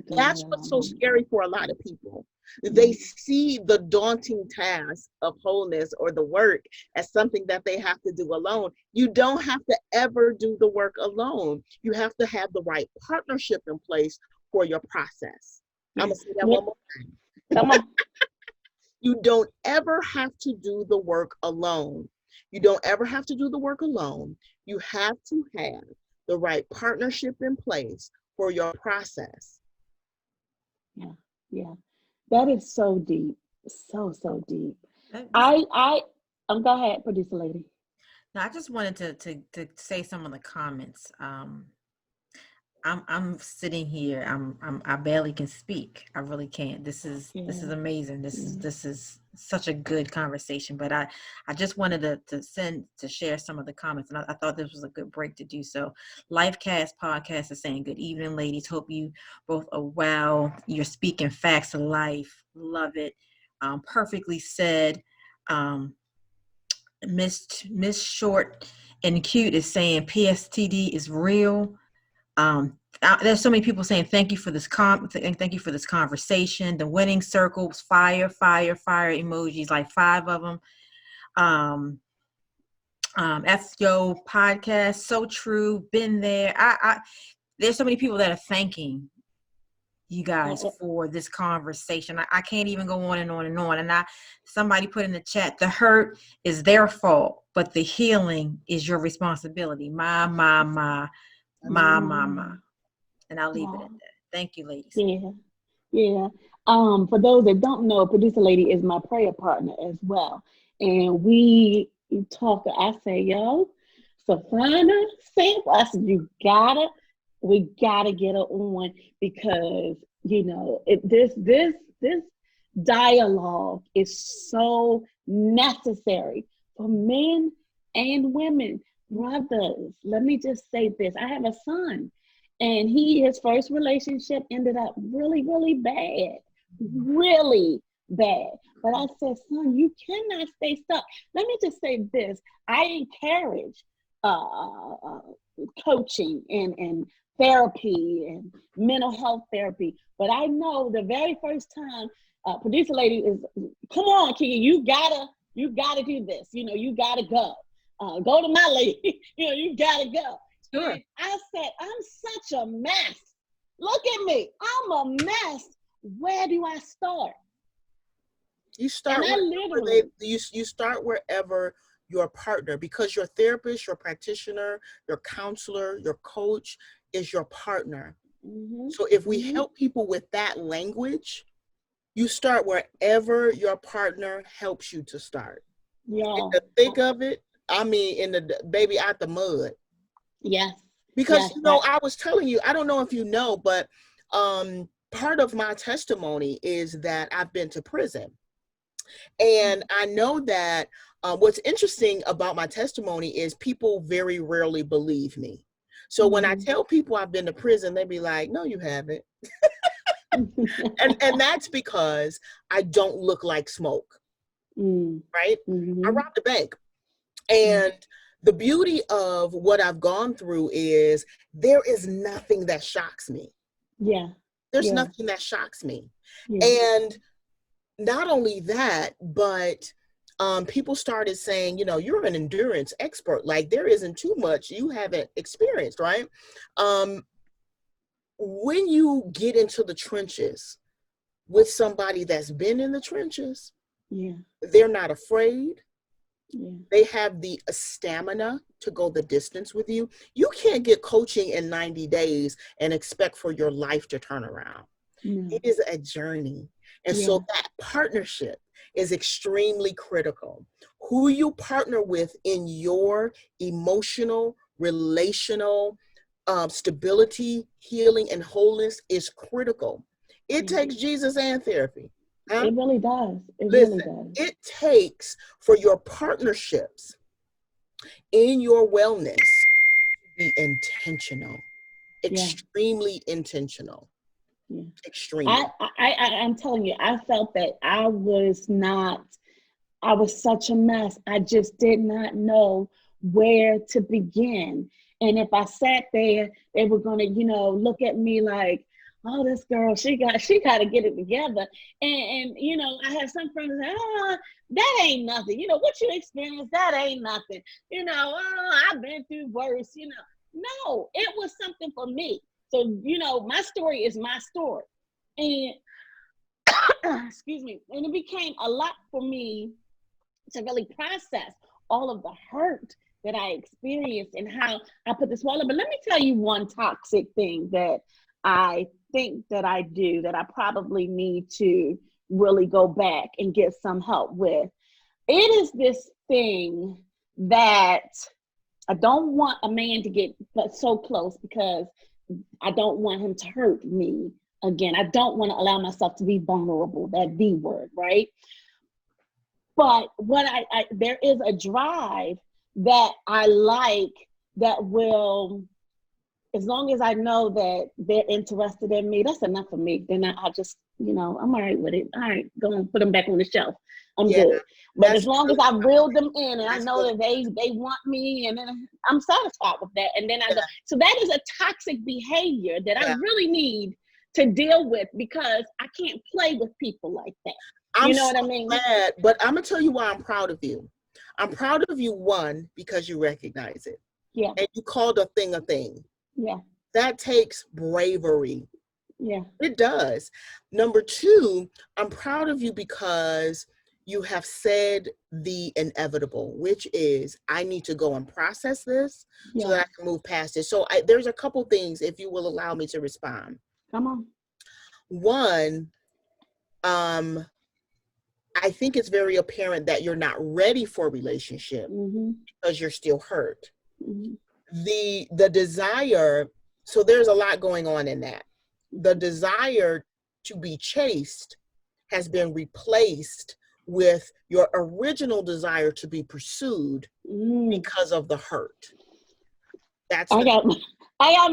That's what's so scary for a lot of people. They see the daunting task of wholeness or the work as something that they have to do alone. You don't have to ever do the work alone. You have to have the right partnership in place for your process. I'm going to say that one more time. Come on. You don't ever have to do the work alone. You don't ever have to do the work alone. You have to have the right partnership in place for your process. Yeah. That is so deep. So deep. Go ahead, producer lady. No, I just wanted to say some of the comments. I'm sitting here. I barely can speak. I really can't. This is amazing. This is such a good conversation. But I just wanted to share some of the comments, and I thought this was a good break to do so. Lifecast podcast is saying, "Good evening, ladies. Hope you both are well. You're speaking facts of life. Love it. Perfectly said." Miss Short and Cute is saying PSTD is real. There's so many people saying thank you for this thank you for this conversation. The winning circles, fire emojis, like 5 of them. FYO podcast, so true, been there. There's so many people that are thanking you guys for this conversation. I can't even go on and on and on. And somebody put in the chat, the hurt is their fault, but the healing is your responsibility. My. And I'll leave it at that. Thank you, ladies. Yeah. For those that don't know, producer lady is my prayer partner as well. And we talk, I say, yo, Safana, I said, we gotta get her on, because this dialogue is so necessary for men and women. Brothers, let me just say this. I have a son, and his first relationship ended up really, really bad. Really bad. But I said, son, you cannot stay stuck. Let me just say this. I encourage coaching and therapy and mental health therapy. But I know the very first time producer lady is, come on, Kiki, you gotta do this. You gotta go. Go to my lady. You gotta go. Sure. And I said, I'm such a mess. Look at me. I'm a mess. Where do I start? You start you start wherever your partner, because your therapist, your practitioner, your counselor, your coach is your partner. Mm-hmm. So if we help people with that language, you start wherever your partner helps you to start. Yeah. In the thick of it, in the baby out the mud. Yes. Because I was telling you, I don't know if you know, but Part of my testimony is that I've been to prison. And I know that what's interesting about my testimony is people very rarely believe me. So when I tell people I've been to prison, they be like, no, you haven't. And that's because I don't look like smoke, right? I robbed a bank. And the beauty of what I've gone through is there is nothing that shocks me. Yeah. There's nothing that shocks me. Yeah. And not only that, but people started saying, you know, you're an endurance expert. Like there isn't too much you haven't experienced, right? When you get into the trenches with somebody that's been in the trenches, they're not afraid. They have the stamina to go the distance with you. You can't get coaching in 90 days and expect for your life to turn around. It is a journey. And so that partnership is extremely critical. Who you partner with in your emotional, relational stability, healing, and wholeness is critical. It takes Jesus and therapy. It really does. Listen, Really does. it takes for your partnerships in your wellness to be intentional, extremely intentional. Extremely. I'm telling you, I felt that I was such a mess. I just did not know where to begin. And if I sat there, they were going to, look at me like, oh, this girl, she got to get it together. And I have some friends say, oh, that ain't nothing. What you experienced, that ain't nothing. Oh, I've been through worse, No, it was something for me. So, my story is my story. And excuse me, and it became a lot for me to really process all of the hurt that I experienced and how I put this wall up. But let me tell you one toxic thing that I think that I do that I probably need to really go back and get some help with. It is this thing that I don't want a man to get so close because I don't want him to hurt me again. I don't want to allow myself to be vulnerable, that V word, right? But what there is a drive that I like that will, as long as I know that they're interested in me, that's enough for me. Then I'll just, I'm all right with it. All right, go and put them back on the shelf. I'm good. But as long as I reel them in and I know that they want me, and then I'm satisfied with that. And then I go. So that is a toxic behavior that I really need to deal with because I can't play with people like that. You know what I mean? Mad, but I'm going to tell you why I'm proud of you. I'm proud of you, one, because you recognize it. Yeah. And you called a thing a thing. Yeah. That takes bravery. Yeah. It does. Number two, I'm proud of you because you have said the inevitable, which is I need to go and process this so that I can move past it. So there's a couple things, if you will allow me to respond. Come on. One, I think it's very apparent that you're not ready for a relationship because you're still hurt. The desire, so there's a lot going on in that. The desire to be chased has been replaced with your original desire to be pursued because of the hurt. I got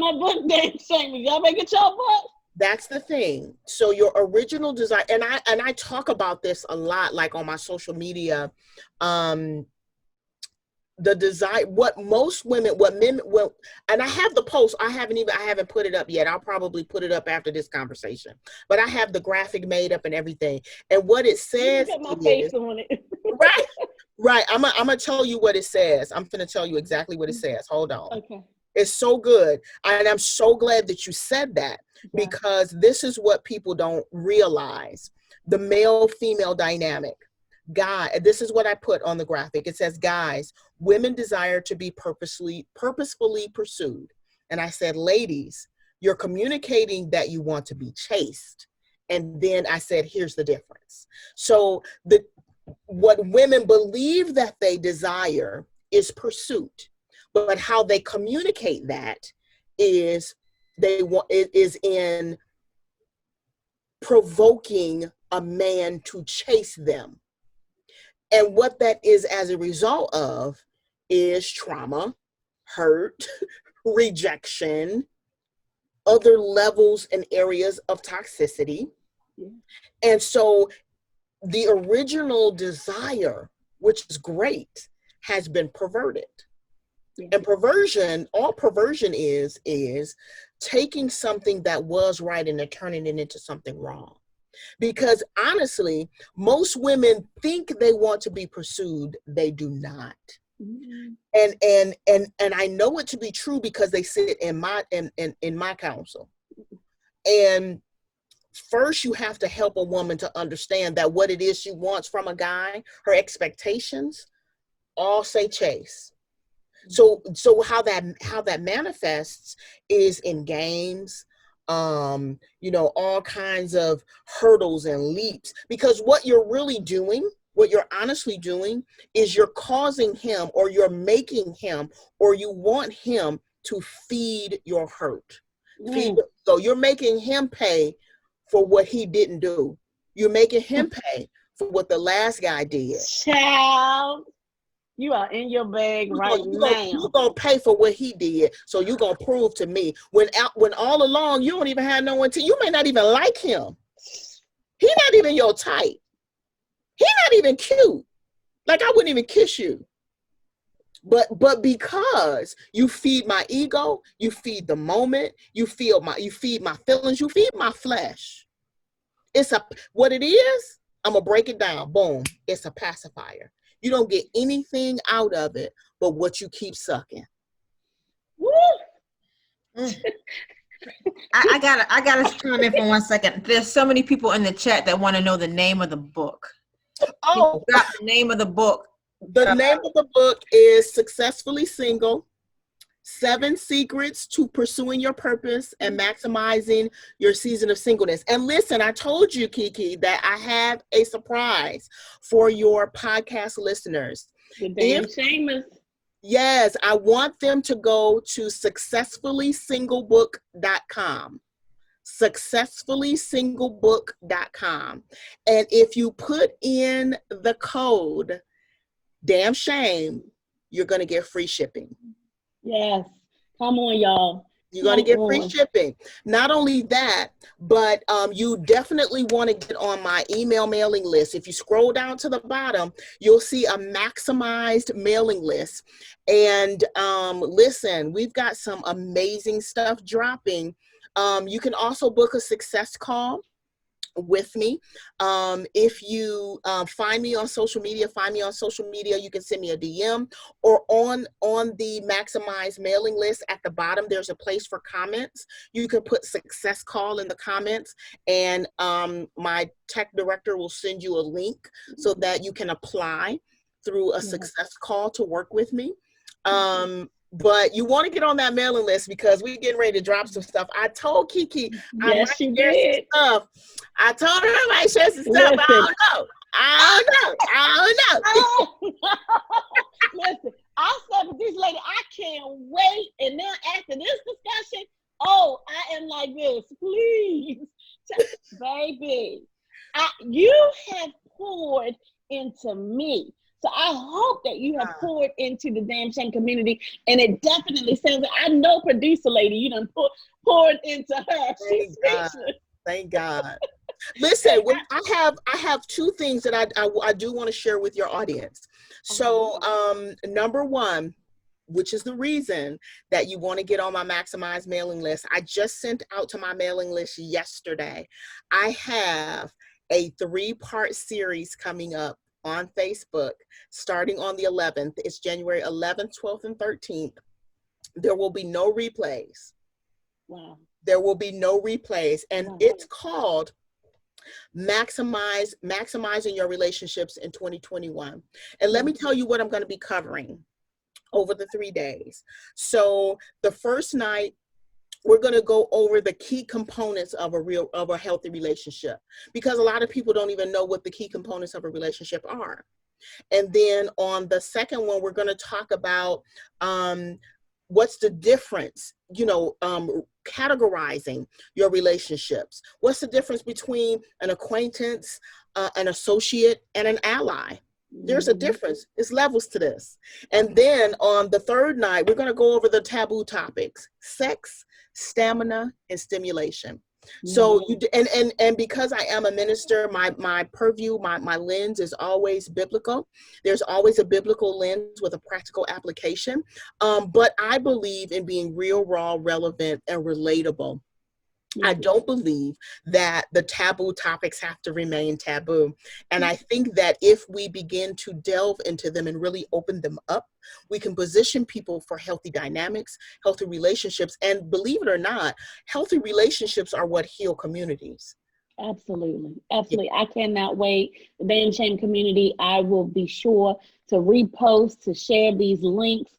my book name saying, y'all make it your book. That's the thing. So your original desire, and I talk about this a lot, like on my social media, the desire, what most women, and I have the post, I haven't put it up yet. I'll probably put it up after this conversation, but I have the graphic made up and everything. And what it says is, my face on it. Right. I'm gonna tell you what it says. I'm gonna tell you exactly what it says. Hold on. Okay. It's so good. And I'm so glad that you said that because this is what people don't realize. The male-female dynamic. This is what I put on the graphic. It says, guys, women desire to be purposefully pursued. And I said, ladies, you're communicating that you want to be chased. And then I said, here's the difference. So what women believe that they desire is pursuit. But how they communicate that is in provoking a man to chase them. And what that is as a result of is trauma, hurt, rejection, other levels and areas of toxicity. Yeah. And so the original desire, which is great, has been perverted. Yeah. And perversion, all perversion is taking something that was right and then turning it into something wrong. Because honestly, most women think they want to be pursued. They do not. Mm-hmm. And I know it to be true because they sit in my counsel. And first, you have to help a woman to understand that what it is she wants from a guy, her expectations, all say chase. So how that manifests is in games, all kinds of hurdles and leaps. Because what you're really doing, what you're honestly doing, is you're causing him, or you're making him, or you want him to feed your hurt. So you're making him pay for what he didn't do. You're making him pay for what the last guy did. Child, you are in your bag now. You're going to pay for what he did. So you're going to prove to me when all along you don't even have no one to, you may not even like him. He's not even your type. He's not even cute. Like, I wouldn't even kiss you. But because you feed my ego, you feed the moment, you feed my feelings, you feed my flesh. What it is, I'm gonna break it down. Boom. It's a pacifier. You don't get anything out of it but what you keep sucking. Woo! I gotta chime in for 1 second. There's so many people in the chat that want to know the name of the book. Oh, the name of the book. The name of the book is Successfully Single: 7 Secrets to Pursuing Your Purpose and Maximizing Your Season of Singleness. And listen, I told you, Kiki, that I have a surprise for your podcast listeners. The damn shameless. Yes, I want them to go to successfullysinglebook.com. successfullysinglebook.com. And if you put in the code damn shame, you're going to get free shipping. Yes. Come on, y'all. You're going to get free shipping. Not only that, but you definitely want to get on my email mailing list. If you scroll down to the bottom, you'll see a maximized mailing list. And listen, we've got some amazing stuff dropping. You can also book a success call with me. If you find me on social media, you can send me a DM, or on the Maximize mailing list at the bottom, there's a place for comments. You can put success call in the comments, and my tech director will send you a link so that you can apply through a success call to work with me. But you want to get on that mailing list because we're getting ready to drop some stuff. I told Kiki I might share some stuff. I told her I might share some stuff, but I don't know. Listen, I said with this lady, I can't wait. And then after this discussion, I am like this. Please, baby, you have poured into me. So I hope that you have poured into the Damn Shame community, and it definitely sounds like, I know producer lady, you done poured into her. She's speechless. Thank God. Listen, I have 2 things that I do want to share with your audience. So number 1, which is the reason that you want to get on my Maximize mailing list, I just sent out to my mailing list yesterday. I have a 3-part series coming up on Facebook, starting on the 11th. It's January 11th, 12th, and 13th. There will be no replays. Wow. There will be no replays. And it's called Maximizing Your Relationships in 2021. And let me tell you what I'm going to be covering over the 3 days. So the first night, we're going to go over the key components of a healthy relationship, because a lot of people don't even know what the key components of a relationship are. And then on the second one, we're going to talk about What's the difference? Categorizing your relationships. What's the difference between an acquaintance, an associate, and an ally? There's a difference. It's levels to this. And then on the third night, we're going to go over the taboo topics: sex, stamina, and stimulation. So and because I am a minister, my purview, my lens is always biblical. There's always a biblical lens with a practical application. But I believe in being real, raw, relevant, and relatable. I don't believe that the taboo topics have to remain taboo. And I think that if we begin to delve into them and really open them up, we can position people for healthy dynamics, healthy relationships. And believe it or not, healthy relationships are what heal communities. Absolutely. Absolutely. I cannot wait. The Damn Shame community, I will be sure to repost, to share these links.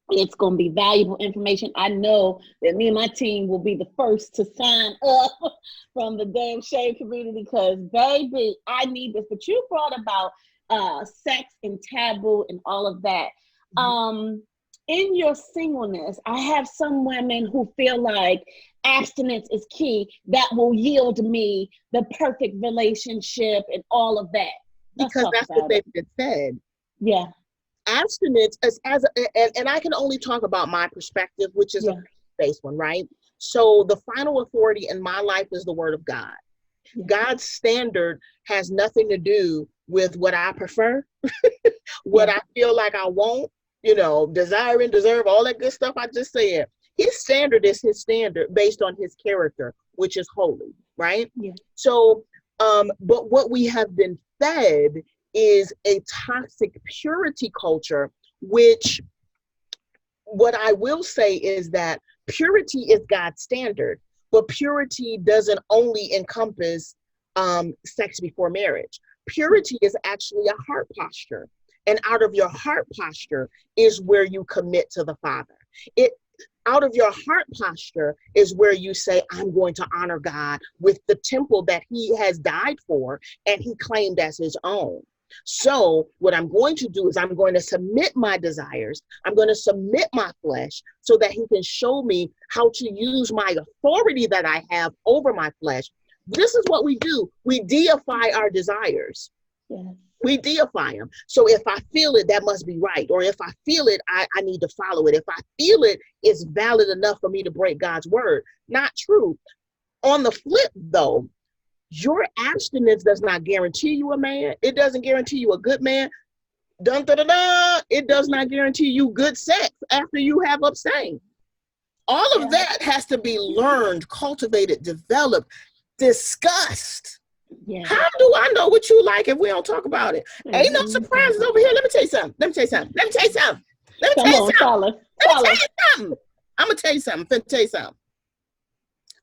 It's going to be valuable information. I know that me and my team will be the first to sign up from the Damn Shame community because, baby, I need this. But you brought about sex and taboo and all of that. In your singleness, I have some women who feel like abstinence is key. That will yield me the perfect relationship and all of that. Because that's what they've been said. Yeah. Abstinence and I can only talk about my perspective, which is a faith-based one, right? So the final authority in my life is the word of God. God's standard has nothing to do with what I prefer, what I feel like I want, desire and deserve, all that good stuff I just said. His standard is his standard based on his character, which is holy, right? Yeah. So, but what we have been fed is a toxic purity culture, which what I will say is that purity is God's standard, but purity doesn't only encompass sex before marriage. Purity is actually a heart posture. And out of your heart posture is where you commit to the Father. Out of your heart posture is where you say, I'm going to honor God with the temple that he has died for and he claimed as his own. So what I'm going to do is I'm going to submit my desires. I'm going to submit my flesh so that he can show me how to use my authority that I have over my flesh. This is what we do. We deify our desires. Yeah. We deify them. So if I feel it, that must be right. Or if I feel it, I need to follow it. If I feel it, it's valid enough for me to break God's word. Not true. On the flip, though, your abstinence does not guarantee you a man. It doesn't guarantee you a good man. It does not guarantee you good sex after you have abstained. All of that has to be learned, cultivated, developed, discussed. Yeah. How do I know what you like if we don't talk about it? Ain't no surprises over here. Let me tell you something. I'm gonna tell you something.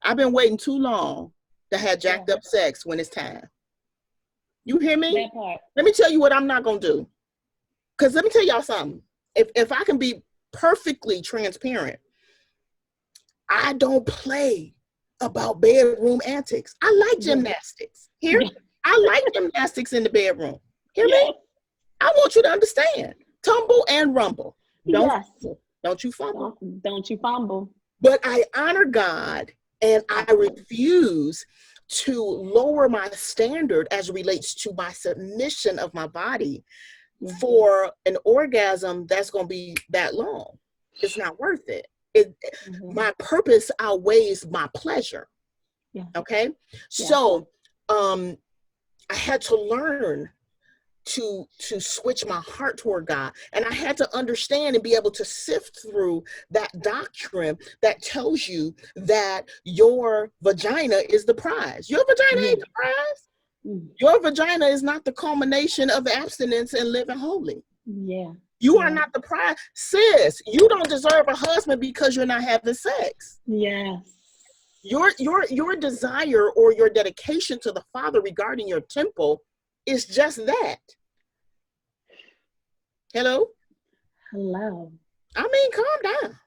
I've been waiting too long to have jacked up sex when it's time. You hear me? Let me tell you what I'm not gonna do. Because let me tell y'all something. If I can be perfectly transparent, I don't play about bedroom antics. I like gymnastics. Here, I like gymnastics in the bedroom. Hear me? I want you to understand. Tumble and rumble. Don't you fumble. Don't you fumble. But I honor God and I refuse to lower my standard as it relates to my submission of my body for an orgasm that's going to be that long. It's not worth it. My purpose outweighs my pleasure. Okay. So I had to learn to switch my heart toward God. And I had to understand and be able to sift through that doctrine that tells you that your vagina is the prize. Your vagina ain't the prize. Your vagina is not the culmination of abstinence and living holy. You are not the prize. Sis, you don't deserve a husband because you're not having sex. Your desire or your dedication to the Father regarding your temple is just that. Hello? Hello. I mean, calm down.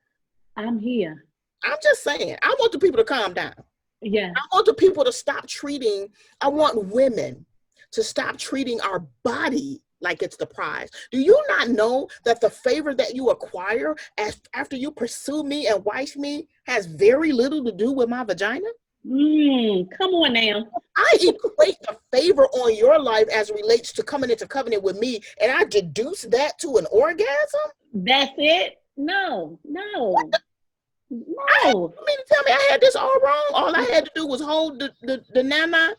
I'm here. I'm just saying, I want the people to calm down. Yeah. I want the people to stop treating, I want women to stop treating our body like it's the prize. Do you not know that the favor that you acquire after you pursue me and wife me has very little to do with my vagina? Come on now. I equate the favor on your life as relates to coming into covenant with me, and I deduce that to an orgasm? That's it? No. No. You mean to tell me I had this all wrong? All I had to do was hold the nana?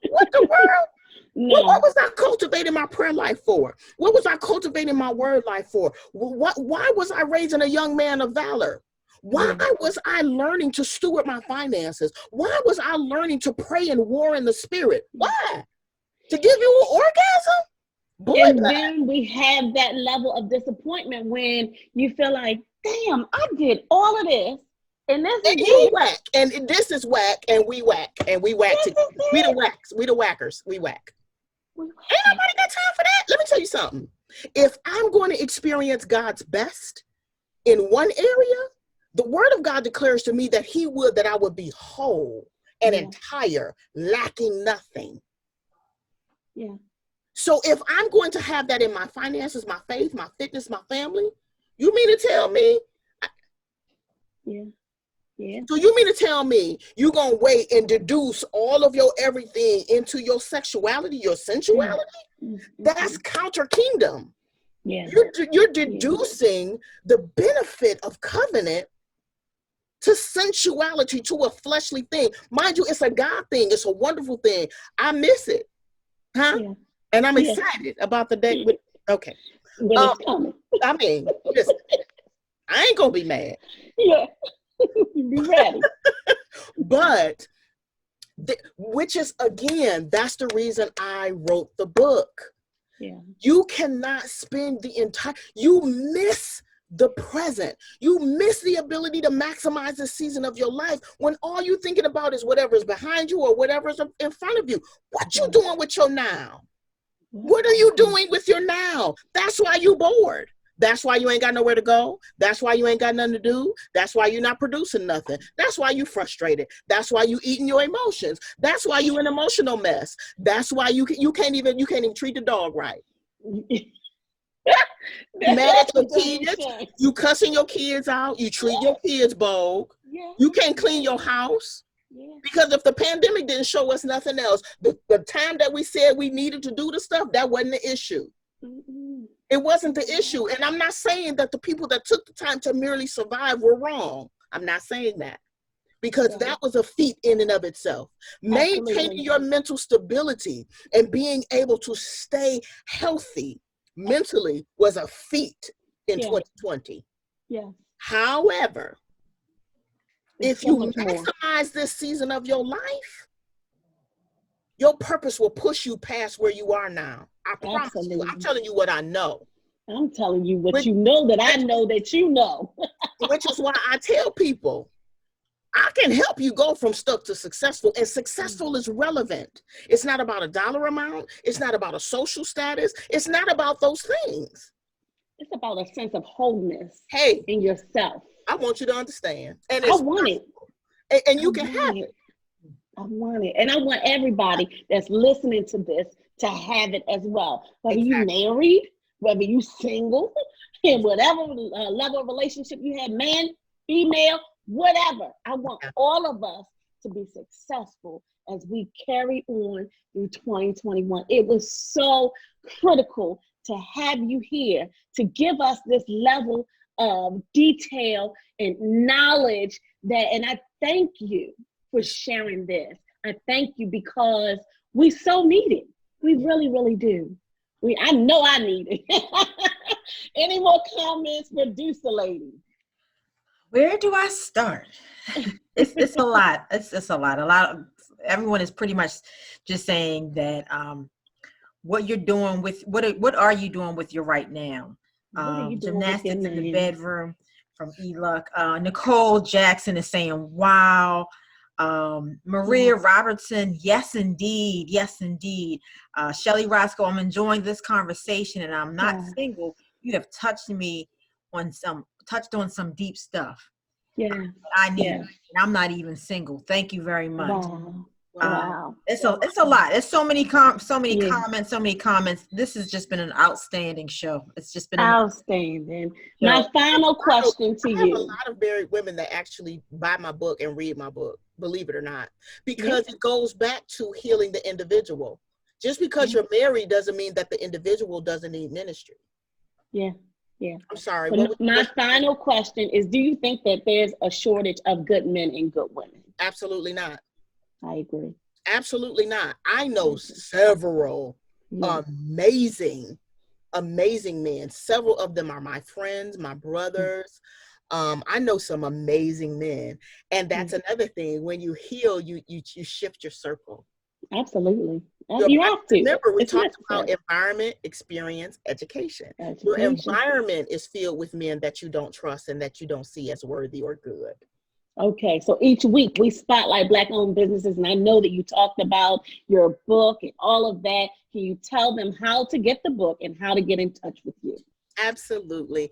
What the world? No. What was I cultivating my prayer life for? What was I cultivating my word life for? Why was I raising a young man of valor? Why was I learning to steward my finances? Why was I learning to pray and war in the spirit? Why? To give you an orgasm? Boy, And then we have that level of disappointment when you feel like, damn, I did all of this. And this and is you whack. And this is whack. And we whack. And we whack together. We the whacks. We the whackers. We whack. Ain't nobody got time for that. Let me tell you something. If I'm going to experience God's best in one area, the word of God declares to me that that I would be whole and entire, lacking nothing. Yeah. So if I'm going to have that in my finances, my faith, my fitness, my family, you mean to tell me? Yeah. So you mean to tell me you're going to wait and deduce all of your everything into your sexuality, your sensuality? That's counter kingdom. Yeah. You're deducing the benefit of covenant to sensuality, to a fleshly thing. Mind you, it's a God thing. It's a wonderful thing. I miss it. Huh? Yeah. And I'm excited about the day. Okay. When it's coming. I mean, listen, I ain't going to be mad. Yeah. Be ready. But, which is, again, that's the reason I wrote the book. Yeah. You cannot spend you miss the present. You miss the ability to maximize the season of your life when all you're thinking about is whatever's behind you or whatever's in front of you. What you doing with your now? What are you doing with your now? That's why you bored. That's why you ain't got nowhere to go. That's why you ain't got nothing to do. That's why you're not producing nothing. That's why you frustrated. That's why you eating your emotions. That's why you an emotional mess. That's why you can't even treat the dog right. You mad at your kids. You cussing your kids out. You treat your kids bold. You can't clean your house. Because if the pandemic didn't show us nothing else, the time that we said we needed to do the stuff, that wasn't the issue. It wasn't the issue. And I'm not saying that the people that took the time to merely survive were wrong. I'm not saying that. Because that was a feat in and of itself. Maintaining your mental stability and being able to stay healthy mentally was a feat in 2020. Yeah. However, if you maximize this season of your life, your purpose will push you past where you are now. I promise you. I'm telling you what I know. I'm telling you what you know that I know that you know. Which is why I tell people, I can help you go from stuck to successful, and successful is relevant. It's not about a dollar amount. It's not about a social status. It's not about those things. It's about a sense of wholeness in yourself. I want you to understand. And I want it. And you can have it. I want it. And I want everybody that's listening to this to have it as well. Whether you married, whether you single, in whatever level of relationship you have, man, female, whatever. I want all of us to be successful as we carry on through 2021. It was so critical to have you here to give us this level of detail and knowledge and I thank you for sharing this. I thank you because we so need it. We really, really do. I know I need it. Any more comments, producer lady? Where do I start? It's a lot. It's a lot. Everyone is pretty much just saying that what you're doing with what are you doing with your right now? Gymnastics in the bedroom from E-Luck. Nicole Jackson is saying, wow. Maria Robertson, yes indeed. Shelly Roscoe, I'm enjoying this conversation and I'm not single. You have touched on some deep stuff. I need, and I'm not even single. Thank you very much. Wow. It's a lot. There's so many comments, so many Yeah. comments. This has just been an outstanding show. It's just been an Outstanding. show. My final question to I have a you. lot of married women that actually buy my book and read my book, believe it or not, because it goes back to healing the individual. Just because you're married doesn't mean that the individual doesn't need ministry. Yeah. Yeah. I'm sorry. But my final question is, do you think that there's a shortage of good men and good women? Absolutely not. I agree. Absolutely not. I know several amazing men. Several of them are my friends, my brothers. I know some amazing men. And that's another thing. When you heal, you shift your circle. Absolutely. You have to. Remember, we It's talked necessary. about environment, experience, education. Your Education. environment is filled with men that you don't trust and that you don't see as worthy or good. Okay, so each week we spotlight Black-owned businesses, and I know that you talked about your book and all of that. Can you tell them how to get the book and how to get in touch with you? Absolutely.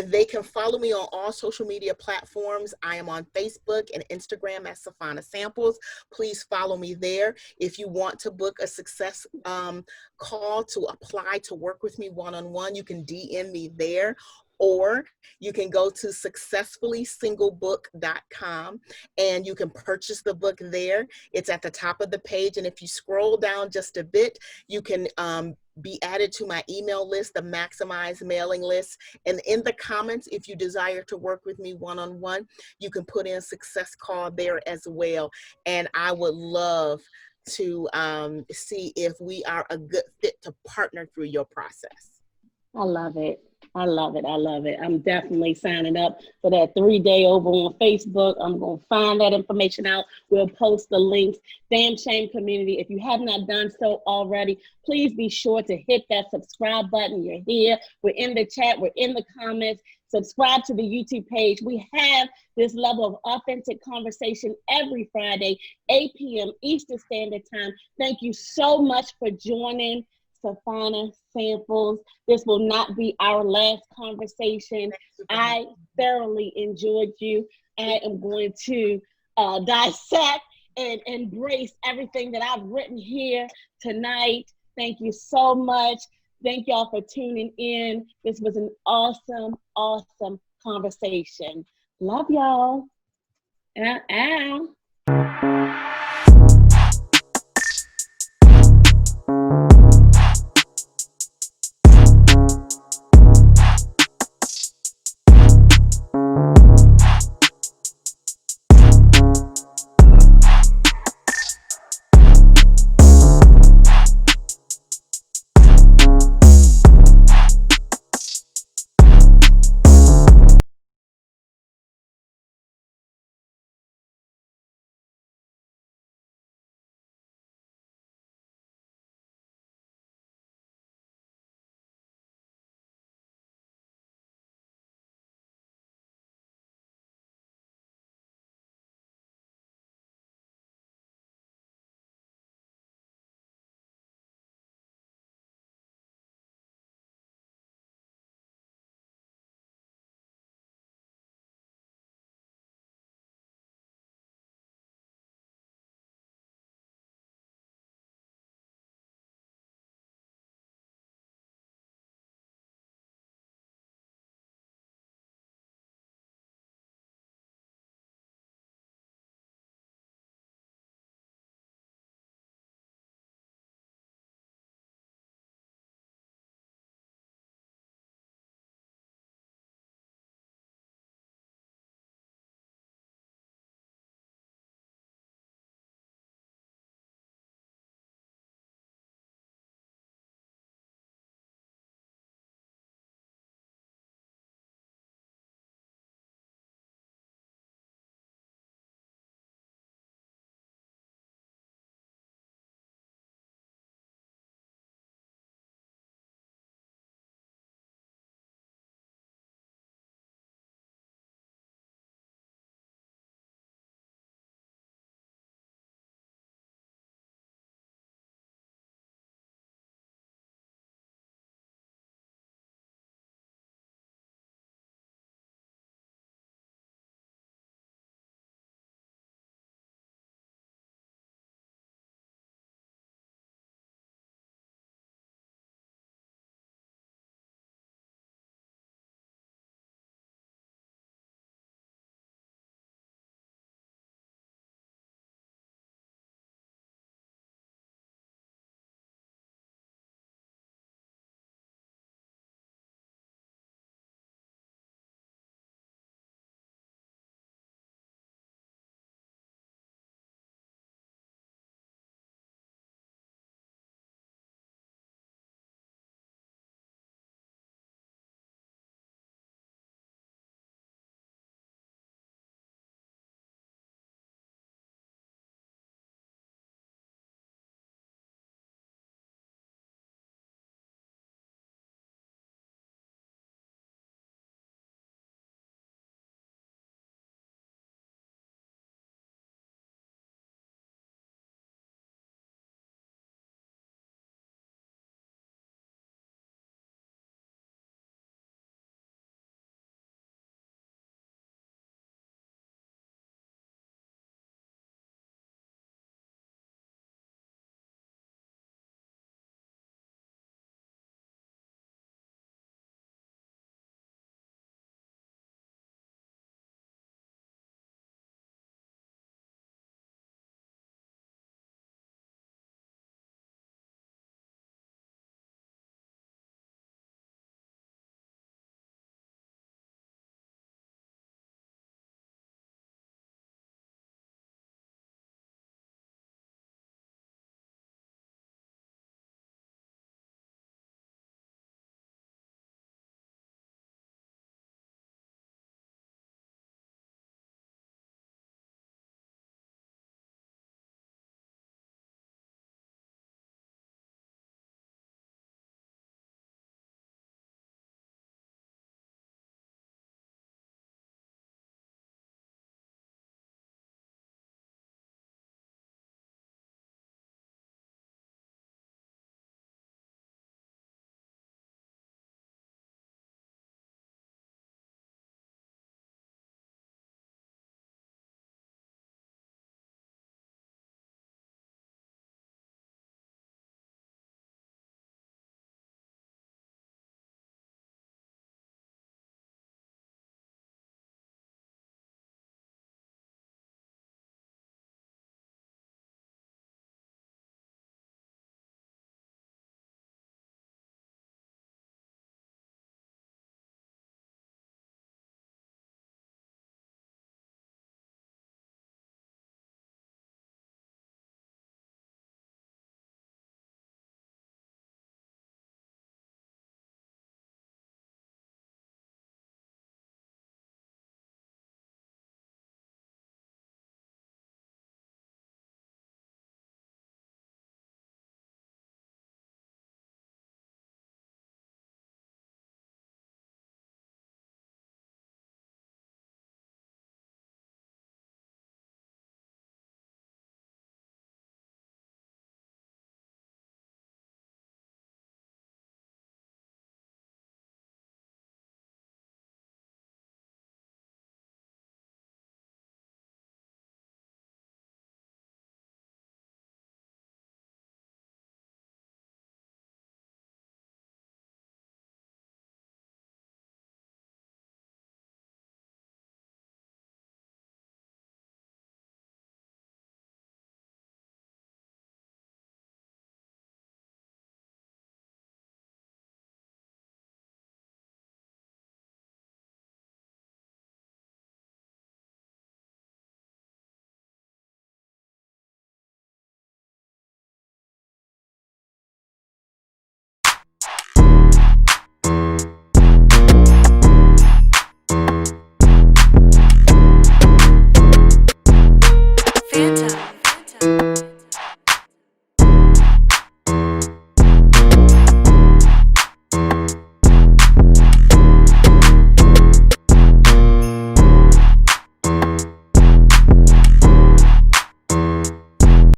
They can follow me on all social media platforms. I am on Facebook and Instagram as Safana Samples. Please follow me there. If you want to book a success call to apply to work with me one-on-one, you can DM me there. Or you can go to successfullysinglebook.com and you can purchase the book there. It's at the top of the page. And if you scroll down just a bit, you can be added to my email list, the Maximize mailing list. And in the comments, if you desire to work with me one-on-one, you can put in success call there as well. And I would love to see if we are a good fit to partner through your process. I love it. I love it. I love it. I'm definitely signing up for that 3-day over on Facebook. I'm going to find that information out. We'll post the links. Damn Shame community, if you have not done so already, please be sure to hit that subscribe button. You're here. We're in the chat. We're in the comments. Subscribe to the YouTube page. We have this level of authentic conversation every Friday, 8 p.m. Eastern Standard Time. Thank you so much for joining Safana Samples. This will not be our last conversation. I thoroughly enjoyed you. I am going to dissect and embrace everything that I've written here tonight. Thank you so much. Thank y'all for tuning in. This was an awesome, awesome conversation. Love y'all. Ow.